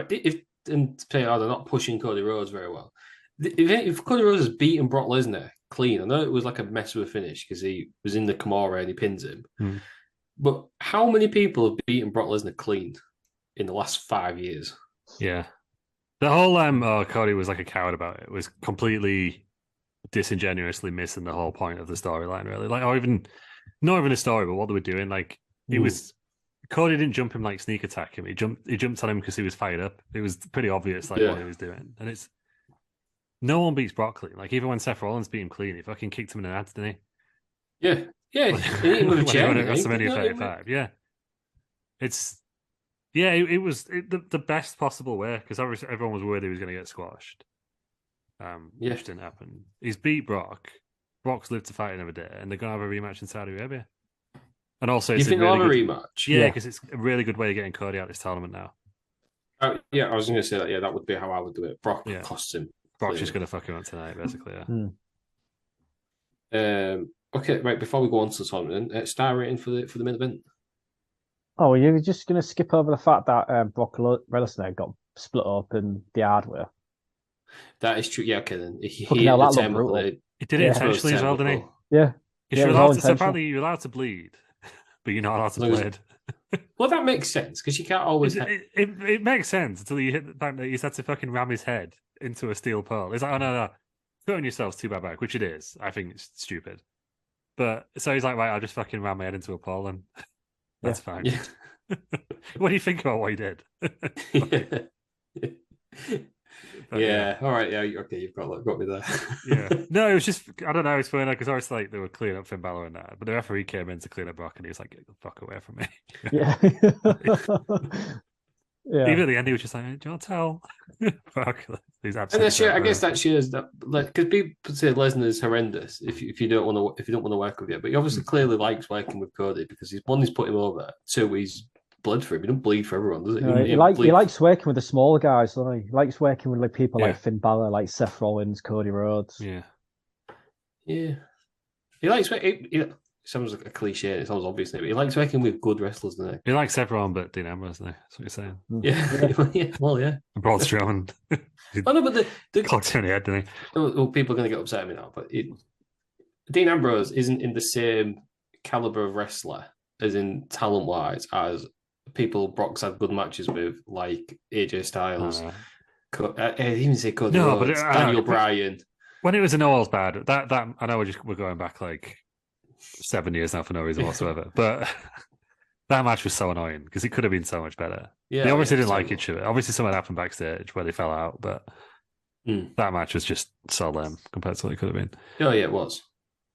not pushing Cody Rhodes very well, If Cody Rhodes has beaten Brock Lesnar clean, I know it was like a mess of a finish because he was in the Kimura and he pins him. But how many people have beaten Brock Lesnar clean in the last 5 years? Yeah. The whole Cody was like a coward about it was completely disingenuously missing the whole point of the storyline, really. Like, or even not even a story, but what they were doing. Like, it was Cody didn't jump him like sneak attack him. He jumped on him because he was fired up. It was pretty obvious what he was doing. And it's no one beats Brock clean. Like, even when Seth Rollins beat him clean, he fucking kicked him in the nuts, didn't he? Yeah. Yeah. WrestleMania 35. Yeah. It was the best possible way because everyone was worried he was going to get squashed. Which didn't happen. He's beat Brock. Brock's lived to fight another day, and they're going to have a rematch in Saudi Arabia. And also, it's a rematch? Yeah, because it's a really good way of getting Cody out of this tournament now. I was going to say that. Yeah, that would be how I would do it. Brock costs him. Brock's just going to fuck him up tonight, basically. Yeah. Okay, right. Before we go on to the tournament, star rating for the main event. Oh, you're just going to skip over the fact that Brock Lesnar got split up in the hardware. That is true. Yeah, okay then. He did it intentionally as well, didn't he? Yeah. You're allowed to, apparently you're allowed to bleed, but you're not allowed to bleed. Well, that makes sense because you can't always. It makes sense until you hit the fact that he's had to fucking ram his head into a steel pole. It's like, oh no, putting yourselves too bad back, which it is. I think it's stupid. But so he's like, right, I'll just fucking ram my head into a pole and that's fine. Yeah. What do you think about what he did? Yeah. All right. Yeah. Okay. You've got me there. Yeah. No, it was just I don't know. It's funny because I was like they were cleaning up Finn Balor and that, but the referee came in to clean up Brock and he was like, "Get the fuck away from me." Yeah. Yeah. Even at the end, he was just like, "Do you want to tell?" Brock, he's absolutely. And I guess that shows that, like, because people say Lesnar is horrendous if you don't want to work with you, but he obviously clearly likes working with Cody because he's put him over. Two, he's bled for him. He don't bleed for everyone, does he? No, he likes working with the smaller guys, doesn't he? He likes working with people like Finn Balor, like Seth Rollins, Cody Rhodes. Yeah. He likes it sounds like a cliche. It sounds obvious, but he likes working with good wrestlers, doesn't he? He likes everyone but Dean Ambrose, doesn't he? That's what you're saying. Yeah. Well, yeah. And Braun Strowman. No, but the clocked in the head, didn't he? Well, people are going to get upset at me now, but Dean Ambrose isn't in the same caliber of wrestler as in talent-wise as people Brock's had good matches with, like AJ Styles. I even say Cody Rhodes, Daniel Bryan. When it was a no all's bad, that I know we're going back like 7 years now for no reason whatsoever, but that match was so annoying because it could have been so much better. Yeah, they obviously didn't like each other. Obviously, something happened backstage where they fell out, but that match was just so lame compared to what it could have been. Oh yeah, it was.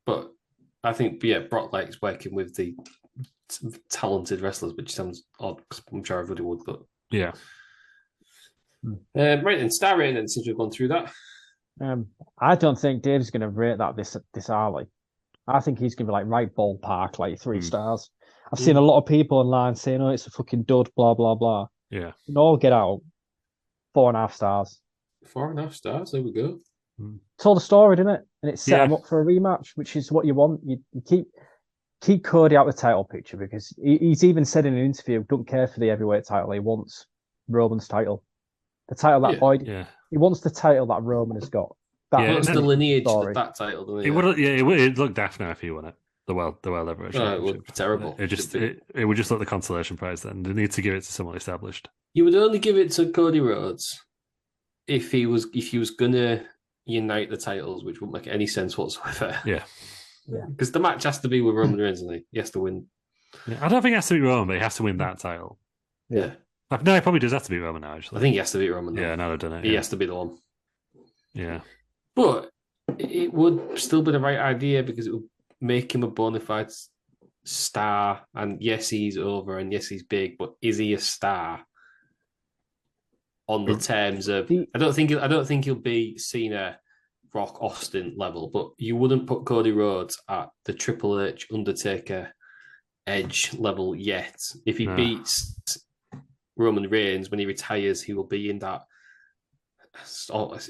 But I think Brock likes working with the talented wrestlers, which sounds odd because I'm sure everybody would, but yeah. Right then, star rating then, since we've gone through that. I don't think Dave's going to rate that this early. I think he's going to be like right ballpark, like 3 stars. I've seen a lot of people online saying, "Oh, it's a fucking dud," blah blah blah. Yeah. No, get out. 4.5 stars. 4.5 stars. There we go. Told the story, didn't it? And it set him up for a rematch, which is what you want. You keep Cody out of the title picture because he's even said in an interview, "Don't care for the heavyweight title. He wants Roman's title, the title that Boyd. Yeah. He wants the title that Roman has got. That's the lineage of that title, doesn't it? It would look daft now if he won it. The world leverage. It would be terrible. It would just look the consolation prize. Then they need to give it to someone established. You would only give it to Cody Rhodes if he was gonna unite the titles, which wouldn't make any sense whatsoever. Yeah. Because the match has to be with Roman Reigns, isn't he? He has to win. Yeah, I don't think it has to be Roman, but he has to win that title. Yeah. No, it probably does have to be Roman now, actually. I think he has to beat Roman. Yeah, now they've done it. He has to be the one. Yeah. But it would still be the right idea because it would make him a bona fide star. And yes, he's over and yes, he's big, but is he a star? On the terms of, I don't think he'll be Cena, Rock, Austin level, but you wouldn't put Cody Rhodes at the Triple H, Undertaker, Edge level yet. If he beats Roman Reigns when he retires, he will be in that.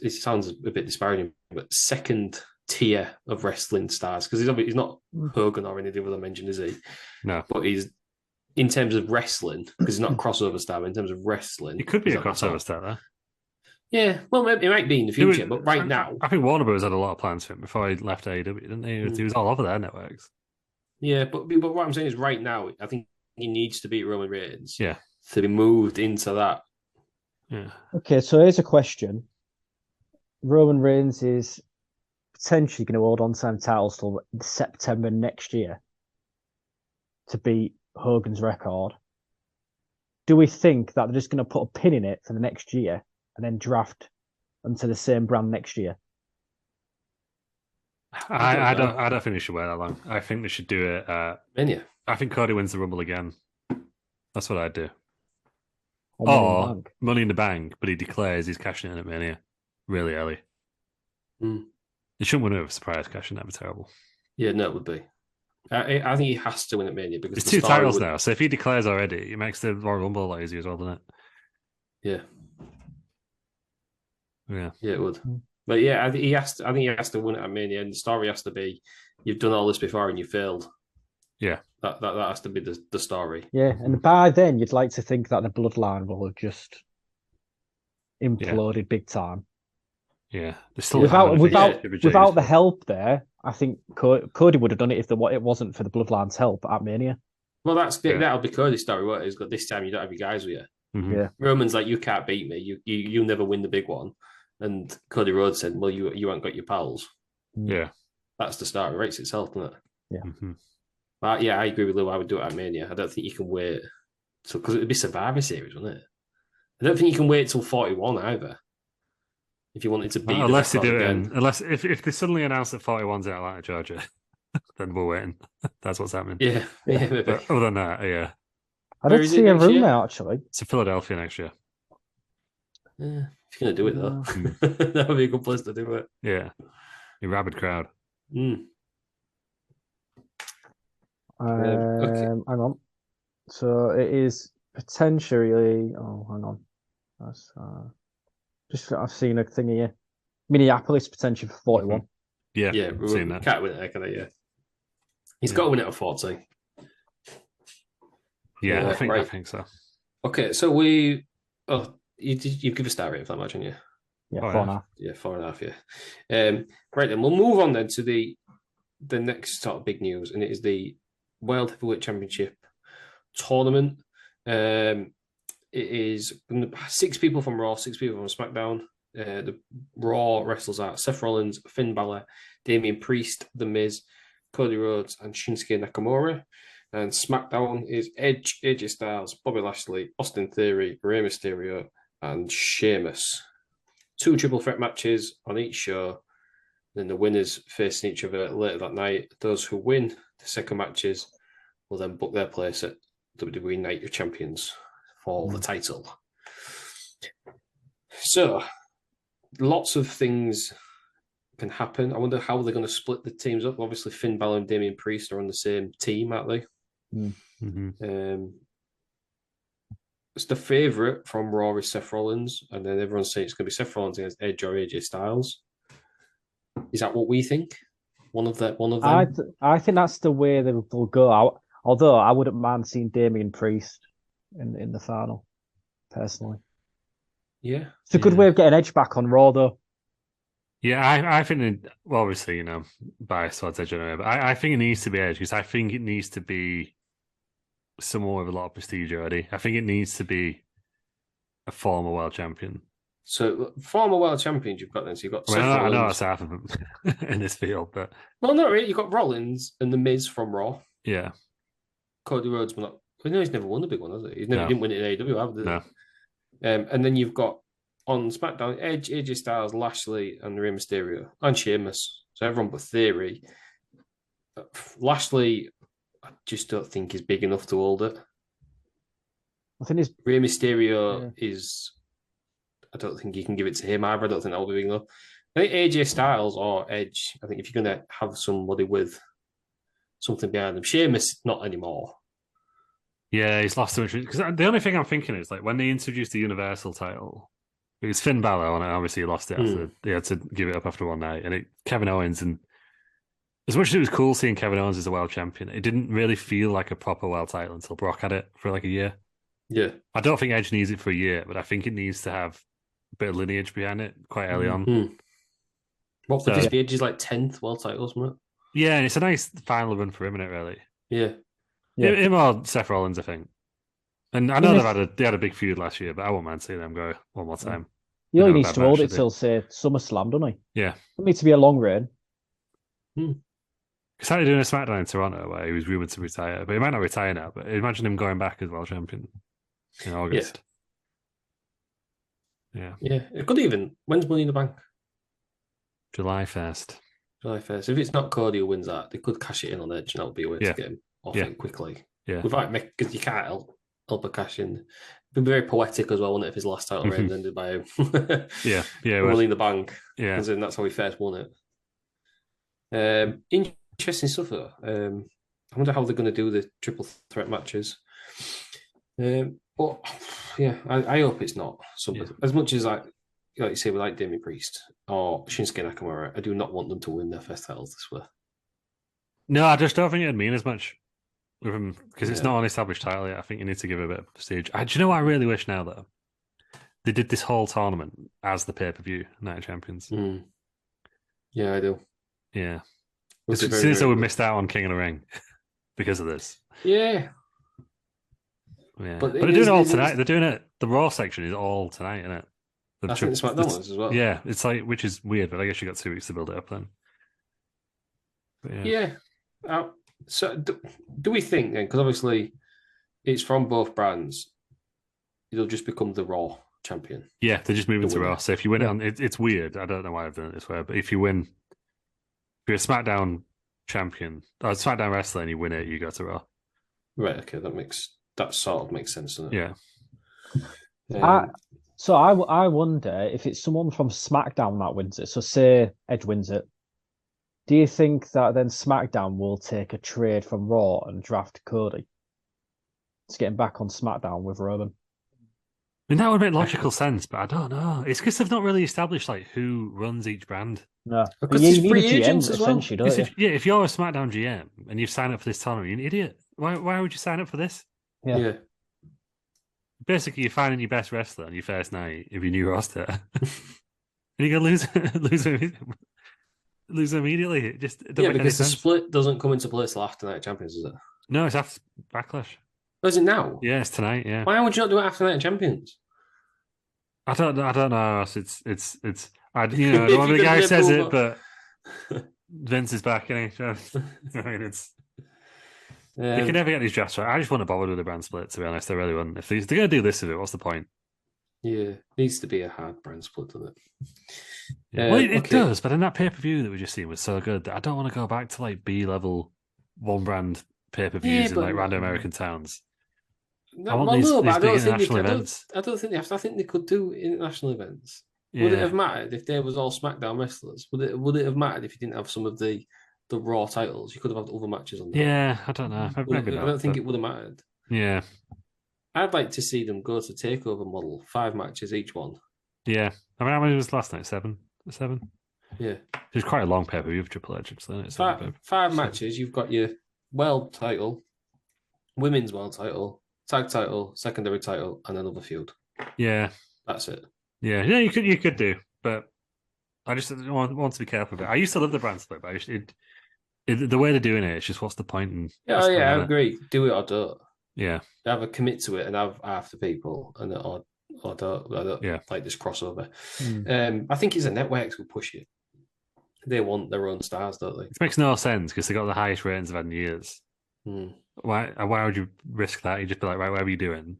It sounds a bit disparaging, but second tier of wrestling stars because he's not Hogan or any of the other mentioned, is he? No, but he's in terms of wrestling because he's not a crossover star. But in terms of wrestling, he could be a crossover star. Though. Yeah, well, maybe it might be in the future, but right now, I think Warner Bros had a lot of plans for him before he left AEW, didn't he? He was all over their networks. Yeah, but what I'm saying is, right now, I think he needs to beat Roman Reigns. Yeah, to be moved into that. Yeah. Okay, so here's a question: Roman Reigns is potentially going to hold on to them titles till September next year to beat Hogan's record. Do we think that they're just going to put a pin in it for the next year and then draft into the same brand next year? I don't think they should wait that long. I think they should do it. Mania. I think Cody wins the Rumble again. That's what I'd do. Or Money in the Bank, but he declares he's cashing in at Mania really early. He shouldn't win it with a surprise cash in. That'd be terrible. Yeah, no, it would be. I think he has to win at Mania because it's 2 titles now. So if he declares already, it makes the Royal Rumble a lot easier as well, doesn't it? Yeah, it would. But yeah, I think he has to win it at Mania, and the story has to be, you've done all this before and you failed. Yeah, that has to be the story. Yeah, and by then you'd like to think that the bloodline will have just imploded big time. Yeah, still without the help there, I think Cody would have done it if it wasn't for the bloodline's help at Mania. Well, that'll be Cody's story. What he's got this time, you don't have your guys with you. Mm-hmm. Yeah, Roman's like, you can't beat me. You never win the big one. And Cody Rhodes said, well, you haven't got your pals. Yeah. That's the start. It writes itself, doesn't it? Yeah. Mm-hmm. But yeah, I agree with Lou. I would do it at Mania. I don't think you can wait. Because it would be Survivor Series, wouldn't it? I don't think you can wait till 41 either. If you wanted to beat unless they do it unless if they suddenly announce that 41's in Atlanta, Georgia, then we're waiting. That's what's happening. Yeah. But other than that, yeah. I did see a rumor actually. It's in Philadelphia next year. Yeah. If you're going to do it, though, that would be a good place to do it. Yeah. A rabid crowd. Okay. Hang on. So it is potentially. Oh, hang on. That's I've seen a thing here. Minneapolis potentially for 41. Yeah, we've seen that. Can't win it, can I? Yeah. He's got to win it at 40. Yeah, I think so. Okay, so we. Oh, you give a star rating for that match, didn't you? Yeah, 4.5. Yeah, 4.5. Yeah. Right then, we'll move on then to the next sort of big news, and it is the World Heavyweight Championship tournament. It is 6 people from Raw, 6 people from SmackDown. The Raw wrestlers are Seth Rollins, Finn Balor, Damian Priest, The Miz, Cody Rhodes, and Shinsuke Nakamura. And SmackDown is Edge, AJ Styles, Bobby Lashley, Austin Theory, Rey Mysterio, and Sheamus. 2 triple threat matches on each show. Then the winners facing each other later that night. Those who win the second matches will then book their place at WWE Night of Champions for the title. So, lots of things can happen. I wonder how they're going to split the teams up. Obviously, Finn Balor and Damian Priest are on the same team, aren't they? Mm-hmm. It's the favourite from Raw is Seth Rollins, and then everyone's saying it's going to be Seth Rollins against Edge or AJ Styles. Is that what we think? One of them. I think that's the way they'll go out. Although I wouldn't mind seeing Damian Priest in the final, personally. Yeah, it's a good way of getting Edge back on Raw, though. Yeah, I think, well, obviously, bias towards Edge, but I think it needs to be Edge because I think it needs to be someone with a lot of prestige already. I think it needs to be a former world champion. So, former world champions you've got then. So you've got. I know that's half of them in this field, but well, not really. You've got Rollins and The Miz from Raw. Yeah. Cody Rhodes, but not. Well, no, he's never won the big one, has he? He didn't win it in AEW, have they? No. And then you've got on SmackDown Edge, AJ Styles, Lashley, and Rey Mysterio, and Sheamus. So everyone but Theory. Lashley, I just don't think is big enough to hold it. I think Rey Mysterio is. I don't think you can give it to him either. I don't think that will be big enough. I think AJ Styles or Edge. I think if you're going to have somebody with something behind them, Sheamus not anymore. Yeah, he's lost so much. Because the only thing I'm thinking is like when they introduced the Universal title, it was Finn Balor, and obviously he lost it after they had to give it up after one night. And Kevin Owens, and as much as it was cool seeing Kevin Owens as a world champion, it didn't really feel like a proper world title until Brock had it for like a year. Yeah, I don't think Edge needs it for a year, but I think it needs to have bit of lineage behind it quite early on. Mm-hmm. What would this be? He's like 10th world titles, isn't it? Yeah, and it's a nice final run for him, isn't it? Really. Yeah. Him or Seth Rollins, I think. And I know they had a big feud last year, but I won't mind seeing them go one more time. He only needs to hold it till, say, SummerSlam, doesn't he? Yeah. It needs to be a long reign. He started doing a SmackDown in Toronto where he was rumored to retire, but he might not retire now. But imagine him going back as world champion in August. Yeah. It could even. When's Money in the Bank? July 1st. July 1st. If it's not Cody who wins that, they could cash it in on Edge, and that would be a way to get him off it quickly. Yeah. Without because you can't help a cash in. It'd be very poetic as well, wouldn't it, if his last title reign ended by him? Money in the Bank. Yeah. Because then that's how he first won it. Interesting stuff though. I wonder how they're going to do the triple threat matches. But yeah, I hope it's not somebody. As much as like you say, we like Damien Priest or Shinsuke Nakamura, I do not want them to win their first titles this way. No, I just don't think it'd mean as much with him because it's not an established title yet. I think you need to give it a bit of prestige. Do you know what I really wish now though? They did this whole tournament as the pay-per-view Night of Champions. Yeah, I do. Yeah. Since we missed out on King of the Ring because of this. Yeah. But they're doing it all tonight. They're doing it. The Raw section is all tonight, isn't it? I think the SmackDown ones as well. Yeah, it's like, which is weird, but I guess you got 2 weeks to build it up then. But so do we think then, because obviously it's from both brands, it'll just become the Raw champion? Yeah, they're just moving to Raw. So if you win it on, it's weird. I don't know why I've done it this way, but if you're a SmackDown champion, or SmackDown wrestler, and you win it, you go to Raw. Right. Okay, that sort of makes sense, doesn't it? Yeah. So I wonder if it's someone from SmackDown that wins it. So say Edge wins it. Do you think that then SmackDown will take a trade from Raw and draft Cody? It's getting back on SmackDown with Roman. I mean, that would make logical sense, but I don't know. It's because they've not really established like who runs each brand. No, because you need a GM essentially, don't you? If you're a SmackDown GM and you've signed up for this tournament, you're an idiot. Why would you sign up for this? Yeah. Basically, you're finding your best wrestler on your first night of your new roster, and you're gonna lose immediately. It just because the split doesn't come into place till after Night of Champions, is it? No, it's after Backlash. Oh, is it now? Yeah, it's tonight. Yeah. Why would you not do it after Night of Champions? I don't know. It's. I don't know the guy says it, but Vince is back, and I mean, it's. You can never get these drafts right. I just want to bother with the brand split, to be honest. I really wouldn't. If they're going to do this with it, what's the point? Yeah, needs to be a hard brand split, doesn't it? Yeah. Well, it does, but in that pay-per-view that we just seen was so good that I don't want to go back to like B-level one brand pay-per-views in like random American towns. I want these big international events. I don't think they have to. I think they could do international events. Yeah. Would it have mattered if there was all SmackDown wrestlers? Would it have mattered if you didn't have some of the Raw titles? You could have had other matches on that. Yeah, I don't know. I don't think it would have mattered. Yeah. I'd like to see them go to takeover model, 5 matches each one. Yeah. I mean, how many was last night? 7? Yeah. It was quite a long pay-per-view of Triple H, actually. It's 5 matches. You've got your world title, women's world title, tag title, secondary title, and another feud. Yeah. That's it. Yeah, you could do, but I just want to be careful of it. I used to love the brand split, but the way they're doing it, it's just what's the point? And I agree. Do it or don't. Yeah, either commit to it and have half the people, and or don't like this crossover. I think it's the networks who push it. They want their own stars, don't they? It makes no sense because they got the highest ratings they've had in years. Why would you risk that? You just be like, right, whatever you're doing,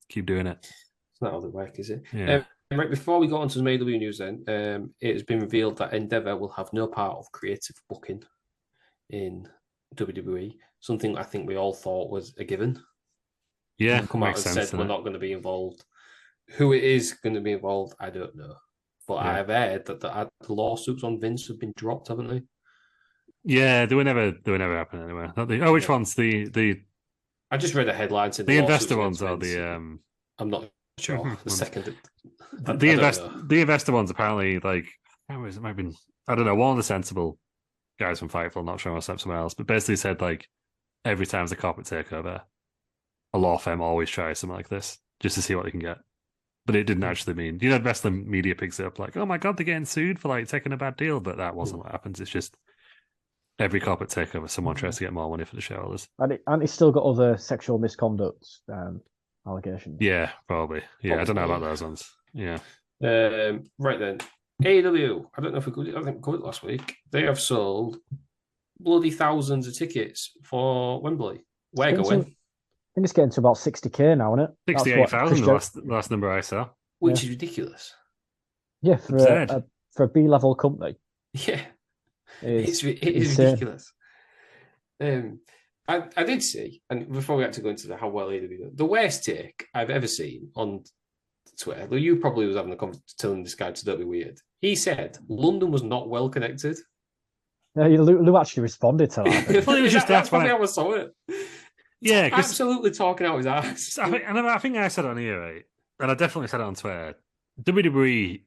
keep doing it. It's not how they work, is it? Yeah. Right before we go on to some AEW news, then it has been revealed that Endeavour will have no part of creative booking in WWE. Something I think we all thought was a given. Yeah, come out and said we're not going to be involved. Who it is going to be involved, I don't know. But I have heard that the lawsuits on Vince have been dropped, haven't they? Yeah, they were never happening anywhere. Which ones? The I just read a headline saying the investor ones are the I'm not sure. The second the investor ones apparently like it might have been, I don't know, one of the sensible guys from Fightful, not sure myself somewhere else, but basically said like every time there's a corporate takeover, a law firm always tries something like this just to see what they can get. but it didn't actually mean. You know, wrestling media picks it up like, oh my god, they're getting sued for like taking a bad deal, but that wasn't what happens. It's just every corporate takeover, someone tries to get more money for the shareholders. And it's still got other sexual misconduct allegations. Yeah, probably. Yeah, I don't know about those ones. Yeah. Right then, AEW. I don't know if we could. I think we covered it last week. They have sold bloody thousands of tickets for Wembley. We're going. I think it's getting to about 60K now, isn't it? 68,000 the last number I saw. Which is ridiculous. Yeah, for a B-level company. Yeah. It is ridiculous. I did see, and before we had to go into how well AEW, the worst take I've ever seen on Twitter, though you probably was having a conversation telling this guy to don't be weird. He said London was not well connected. Yeah, Lou actually responded to that. Well, that's probably how I saw it. Yeah, absolutely talking out his ass. I think I said it on here, right? And I definitely said it on Twitter. WWE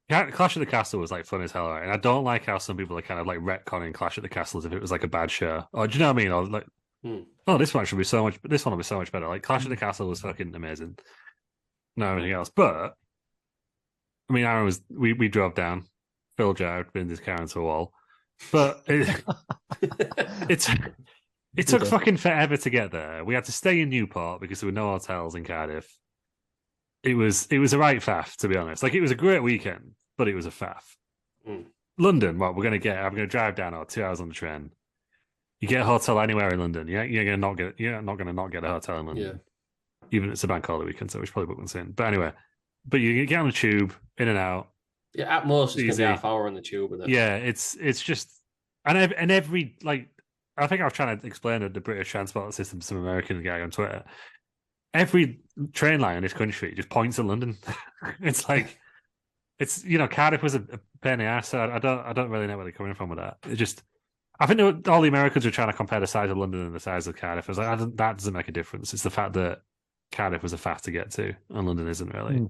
Clash at the Castle was like fun as hell, right? And I don't like how some people are kind of like retconning Clash at the Castle as if it was like a bad show. Or do you know what I mean? Or like, oh, this one will be so much better. Like Clash at the Castle was fucking amazing. No, anything else. But I mean, Aaron we drove down, Phil Jarrett pinned his car into a wall. But it took fucking forever to get there. We had to stay in Newport because there were no hotels in Cardiff. It was a right faff, to be honest. Like, it was a great weekend, but it was a faff. London, what I'm going to drive down 2 hours on the train. You get a hotel anywhere in London. You're not going to not get a hotel in London. Yeah. Even if it's a bank holiday weekend, so we should probably book one soon. But anyway, you get on the tube, in and out. Yeah, at most it's going to be half hour on the tube. Yeah, it's just, and every, like, I think I was trying to explain the British transport system to some American guy on Twitter. Every train line in this country just points at London. It's like, Cardiff was a pain in the ass. So I don't really know where they're coming from with that. It just, I think all the Americans were trying to compare the size of London and the size of Cardiff. I was like, that doesn't make a difference. It's the fact that Cardiff was a faff to get to, and London isn't really.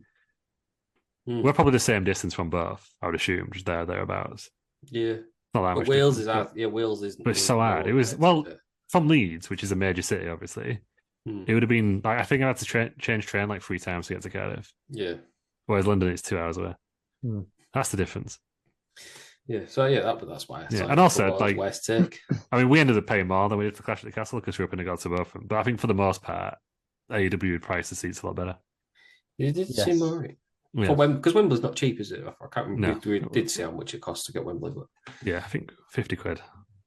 We're probably the same distance from both, I would assume, just thereabouts. Yeah. Not that much. Wales is out. Yeah, Wales is. But it's so hard. It was from Leeds, which is a major city, obviously. It would have been like, I think I had to change train like 3 times to get to Cardiff. Yeah. Whereas London is 2 hours away. That's the difference. Yeah. So that's why. And also, like, West take. I mean, we ended up paying more than we did for Clash at the Castle because we were up in the gods of both of them. But I think for the most part, AEW would price the seats a lot better. It did seem all right. Yeah. Because Wembley's not cheap, is it? I can't remember. We did see how much it costs to get Wembley, but yeah, I think 50 quid.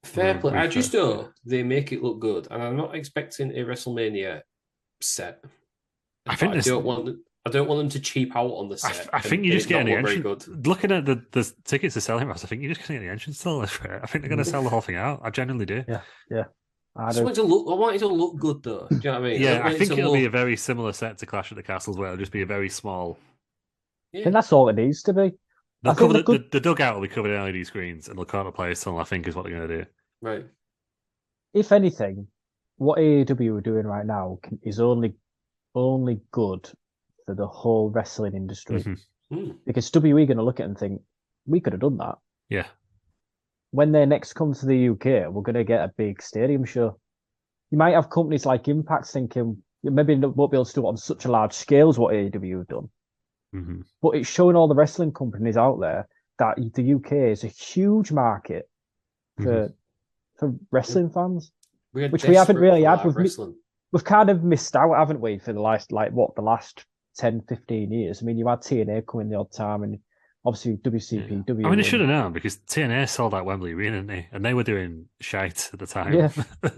Fair play. I just hope they make it look good, and I'm not expecting a WrestleMania set. I don't want them to cheap out on the set. I think you're just getting the entrance. Looking at the tickets they're selling, Ross, I think you're just getting the entrance still. I think they're going to sell the whole thing out. I genuinely do. Yeah. I want it to look good, though. Do you know what I mean? Yeah, I think it'll be a very similar set to Clash at the Castles, where it'll just be a very small. Yeah. I think that's all it needs to be. The dugout will be covered in LED screens, and they'll cut the place tunnel, I think, is what they're going to do. Right. If anything, what AEW are doing right now is only good for the whole wrestling industry. Because WWE are going to look at it and think, we could have done that. Yeah. When they next come to the UK, we're going to get a big stadium show. You might have companies like Impact thinking, maybe they won't be able to do it on such a large scale as what AEW have done. But it's showing all the wrestling companies out there that the UK is a huge market for wrestling fans, which we haven't really had. We've kind of missed out, haven't we, for the last 10, 15 years? I mean, you had TNA coming the odd time, and obviously WCP. I mean, they should have known because TNA sold out Wembley Arena, didn't they? And they were doing shite at the time.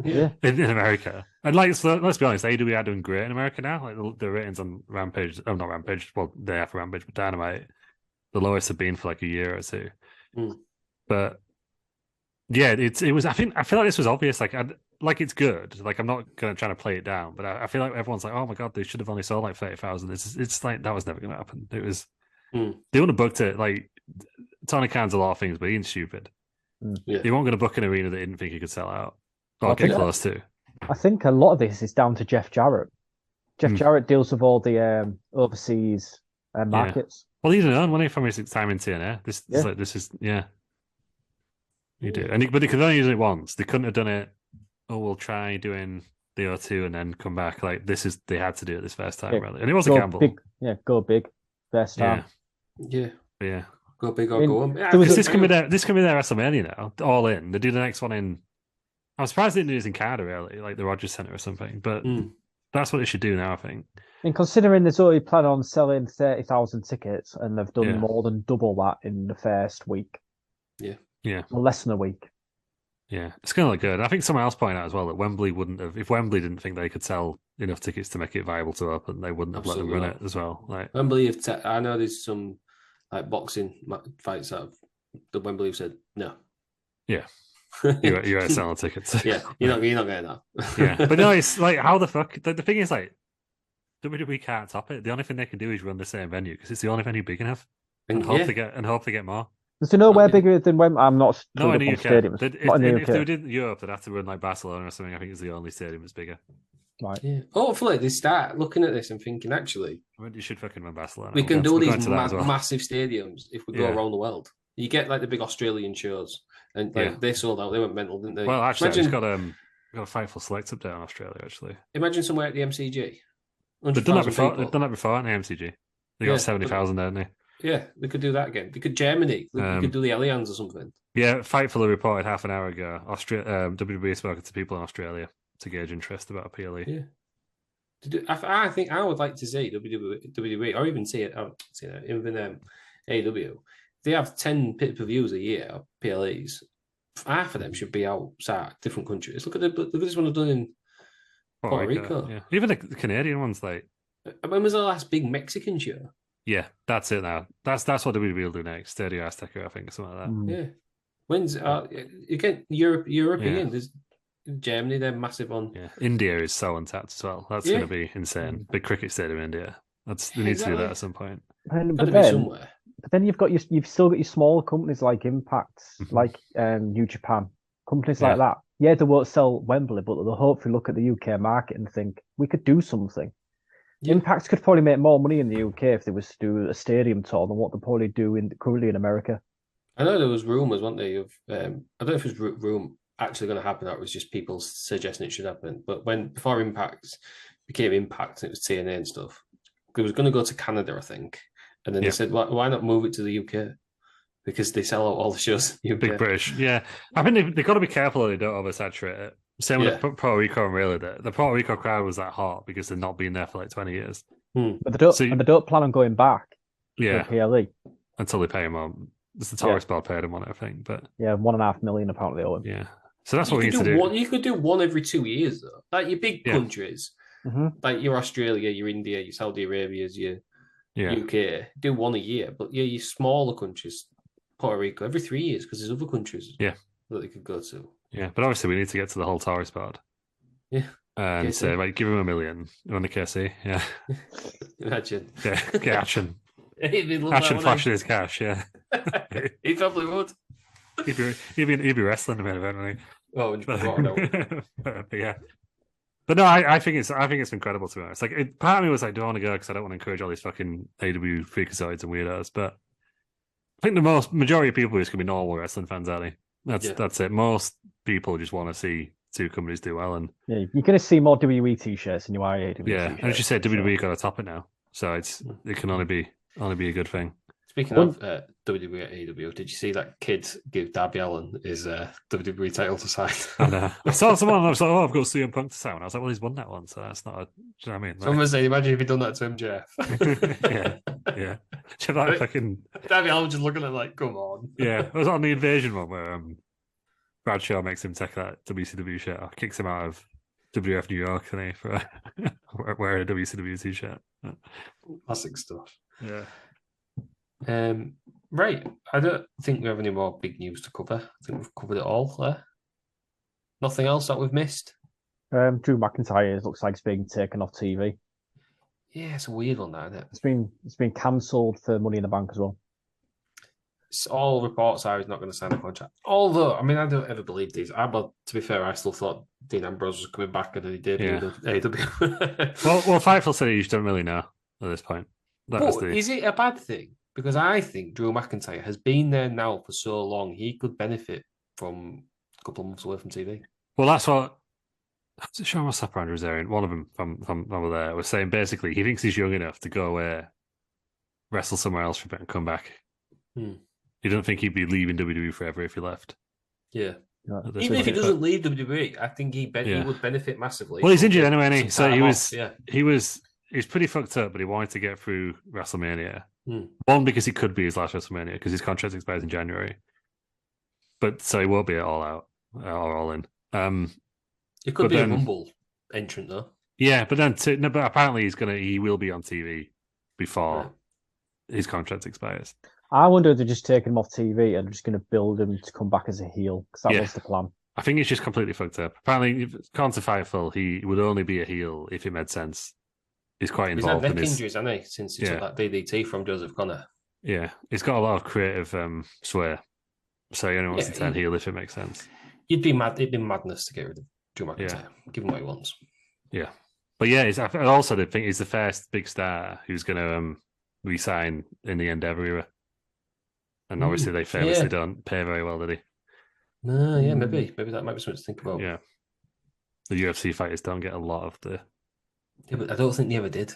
Yeah. in America. And let's be honest, AEW are doing great in America now. Like the ratings on Rampage, not Rampage. Well, they have for Rampage, but Dynamite, the lowest have been for like a year or two. But yeah, it was. I feel like this was obvious. Like it's good. Like I'm not going to try to play it down, but I feel like everyone's like, oh my god, they should have only sold like 30,000. It's like that was never going to happen. It was. They would have booked it. Like Tony Khan's a lot of things, but he's stupid. They weren't going to book an arena that didn't think he could sell out or get close to. I think a lot of this is down to Jeff Jarrett. Jeff Jarrett deals with all the overseas markets. Well, he didn't earn money from his time in TNA. This is You do, but they could only use it once. They couldn't have done it. Oh, we'll try doing the O2 and then come back. Like they had to do it this first time, Yeah, really, and it was a gamble. Go big, first time. Yeah. Go big or go home. This can be their WrestleMania now, all in. They do the next one in. I'm surprised they didn't do this in Canada, really, like the Rogers Centre or something. But that's what they should do now, I think. And considering there's already plan on selling 30,000 tickets, and they've done more than double that in the first week. Yeah. Or less than a week. Yeah, it's going to look good. I think someone else pointed out as well that Wembley wouldn't have, if Wembley didn't think they could sell enough tickets to make it viable to open, they wouldn't have let them run it as well. Like Wembley, I know there's some like boxing fights that the Wembley have said no. Yeah, you're out selling tickets. Yeah, you're not getting that. Yeah, but no, it's like how the fuck. The thing is, like WWE can't top it. The only thing they can do is run the same venue because it's the only venue big enough, and hope they get more. Does you know where bigger than Wembley? I'm not. No, in the UK. Stadiums. If they did Europe, they'd have to run like Barcelona or something. I think it's the only stadium that's bigger. Right. Yeah. Hopefully they start looking at this and thinking, actually, you should fucking run Barcelona. We can do these massive stadiums if we go around the world. You get like the big Australian shows, and they sold out. They went mental, didn't they? Well, actually, I just got a Fightful Select up there in Australia. Actually, imagine somewhere at the MCG. They've done that before. They've done that before in the MCG. They got 70,000, didn't they? Yeah, they could do that again. They could Germany. They could do the Allianz or something. Yeah, Fightful reported half an hour ago. WWE spoken to people in Australia to gauge interest about a PLE. Yeah. I think I would like to see WWE or even see it. Even AEW. They have 10 pay-per-views a year, PLEs. Half of them should be outside different countries. Look at this one I've done in Puerto Rico. Yeah. Even the Canadian ones, like. When was the last big Mexican show? Yeah, that's it now. That's what WWE will do next. Stadio Azteca, I think, something like that. Yeah. When's again European? There's Germany, they're massive on. Yeah, India is so untapped as well. That's going to be insane. Big cricket stadium in India. They need to do that at some point. But then you've still got your smaller companies like Impact, like New Japan, companies like that. Yeah, they won't sell Wembley, but they'll hopefully look at the UK market and think we could do something. Yeah. Impact could probably make more money in the UK if they was to do a stadium tour than what they probably do currently in America. I know there was rumours, weren't there, of I don't know if it was actually going to happen, or it was just people suggesting it should happen. But before Impact became Impact, and it was TNA and stuff, it was going to go to Canada, I think. And then they said, why not move it to the UK? Because they sell out all the shows. Big British, yeah. I think they've got to be careful that they don't oversaturate it. Same with Puerto Rico, really. The Puerto Rico crowd was that hot because they've not been there for like 20 years. But they don't plan on going back. Yeah, PLE until they pay him on. It's the tourist board paid him on it, I think. But $1.5 million apparently owe him. Yeah, so that's what we need to do. You could do one every 2 years, though. Like your big countries, like your Australia, your India, your Saudi Arabia's, your UK, do one a year. But your smaller countries, Puerto Rico, every 3 years because there's other countries that they could go to. Yeah, but obviously we need to get to the whole tourist board. Yeah. And say, give him $1 million. You want the KC? Yeah. Imagine. Yeah, get action. Action flashing his cash, yeah. He probably would. He'd be wrestling a bit eventually. Oh, but yeah. But no, I think it's incredible, to be honest. Like, part of me was like, do I want to go because I don't want to encourage all these fucking AEW freakazoids and weirdos. But I think the majority of people are just going to be normal wrestling fans, aren't they? That's it. Most people just want to see two companies do well, and you're going to see more WWE t-shirts than you are AEW. Yeah, and as you said, WWE got to top it now, so it can only be a good thing. Speaking of WWE and AEW, did you see that kid give Darby Allin his WWE title to sign? I know. I saw someone and I was like, I've got CM Punk to sign. I was like, well, he's won that one, so that's not. Do you know what I mean? Someone saying, imagine if he'd done that to MJF. yeah. Like fucking Darby Allin just looking at it like, come on. Yeah, it was on the Invasion one where Bradshaw makes him take that WCW shirt off, kicks him out of WF New York, for wearing a WCW t-shirt. Classic stuff. Yeah. Right. I don't think we have any more big news to cover. I think we've covered it all there. Nothing else that we've missed? Drew McIntyre looks like it's being taken off TV. Yeah, it's a weird one, that, isn't it? It's been cancelled for Money in the Bank as well. All reports are he's not going to sign a contract. Although, I mean, I don't ever believe these. But to be fair, I still thought Dean Ambrose was coming back, and then he did. AEW. well, Fightful said he just don't really know at this point. Is it a bad thing? Because I think Drew McIntyre has been there now for so long, he could benefit from a couple of months away from TV. Well, that's what Was it Sean Ross Andrew was there? One of them from over there was saying basically he thinks he's young enough to go away, wrestle somewhere else for a bit and come back. He doesn't think he'd be leaving WWE forever if he left. Yeah. Even if he doesn't leave WWE, I think he would benefit massively. Well, he's injured anyway, so he was pretty fucked up, but he wanted to get through WrestleMania. One, because it could be his last WrestleMania because his contract expires in January. But so he won't be all out or all in. It could be a Rumble entrant though. Yeah, but then but apparently he will be on TV before his contract expires. I wonder if they're just taking him off TV and just going to build him to come back as a heel because that was the plan. I think it's just completely fucked up. Apparently, according to Firefall, he would only be a heel if it made sense. He's quite involved. He's had neck injuries, hasn't he, since he took that DDT from Joseph Connor? Yeah, he's got a lot of creative sway. So he only wants to turn heel if it makes sense. It'd be madness to get rid of Drew McIntyre. Give him what he wants. Yeah. But yeah, I also think he's the first big star who's going to resign in the Endeavour era. And obviously they famously don't pay very well, did he? No, yeah, maybe that might be something to think about. Yeah. The UFC fighters don't get a lot of the... Yeah, but I don't think they ever did.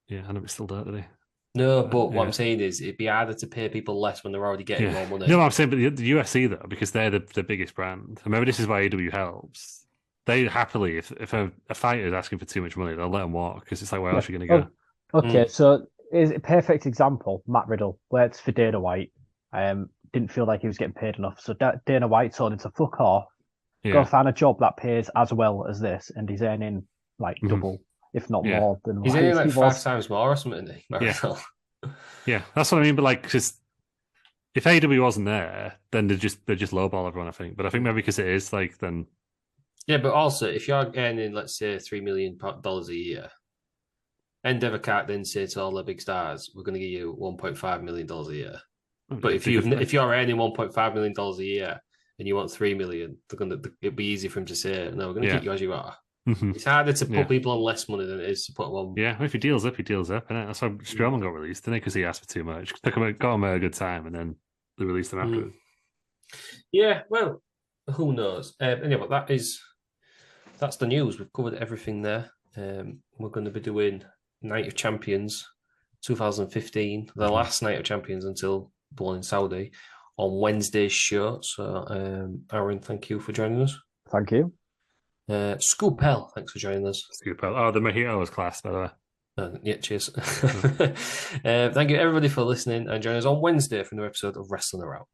Yeah, I know we still don't, did they? No, but what I'm saying is it'd be harder to pay people less when they're already getting more money. No, I'm saying, but the UFC, though, because they're the biggest brand. And maybe this is why AEW helps. They happily, if a fighter is asking for too much money, they'll let them walk because it's like, where else are you going to go? Okay, so is a perfect example, Matt Riddle, works for Dana White. Didn't feel like he was getting paid enough. So Dana White told him to fuck off, go find a job that pays as well as this, and he's earning like double, if not more than he's earning like 5 times more or something, isn't he? Yeah, that's what I mean. But like, because if AEW wasn't there, then they just lowball everyone, I think. But I think maybe because it is like then. Yeah, but also if you're earning, let's say, $3 million a year, Endeavour can't then say to all the big stars, "We're going to give you $1.5 million a year." But if you're earning $1.5 million a year and you want $3 million, it'd be easy for him to say, "No, we're going to keep you as you are." It's harder to put people on less money than it is to put them on. Yeah, if he deals up, he deals up. And that's why Strowman got released, didn't he? Because he asked for too much. Got him a good time, and then they released him afterwards. Yeah, well, who knows? Anyway, that's the news. We've covered everything there. We're going to be doing Night of Champions 2015, the last Night of Champions until the one in Saudi, on Wednesday's show. So, Aaron, thank you for joining us. Thank you. Scoopel, thanks for joining us. Scoopel. Oh, the mojito was class, by the way. Yeah, cheers. Thank you, everybody, for listening and joining us on Wednesday for another episode of Wrestling Around.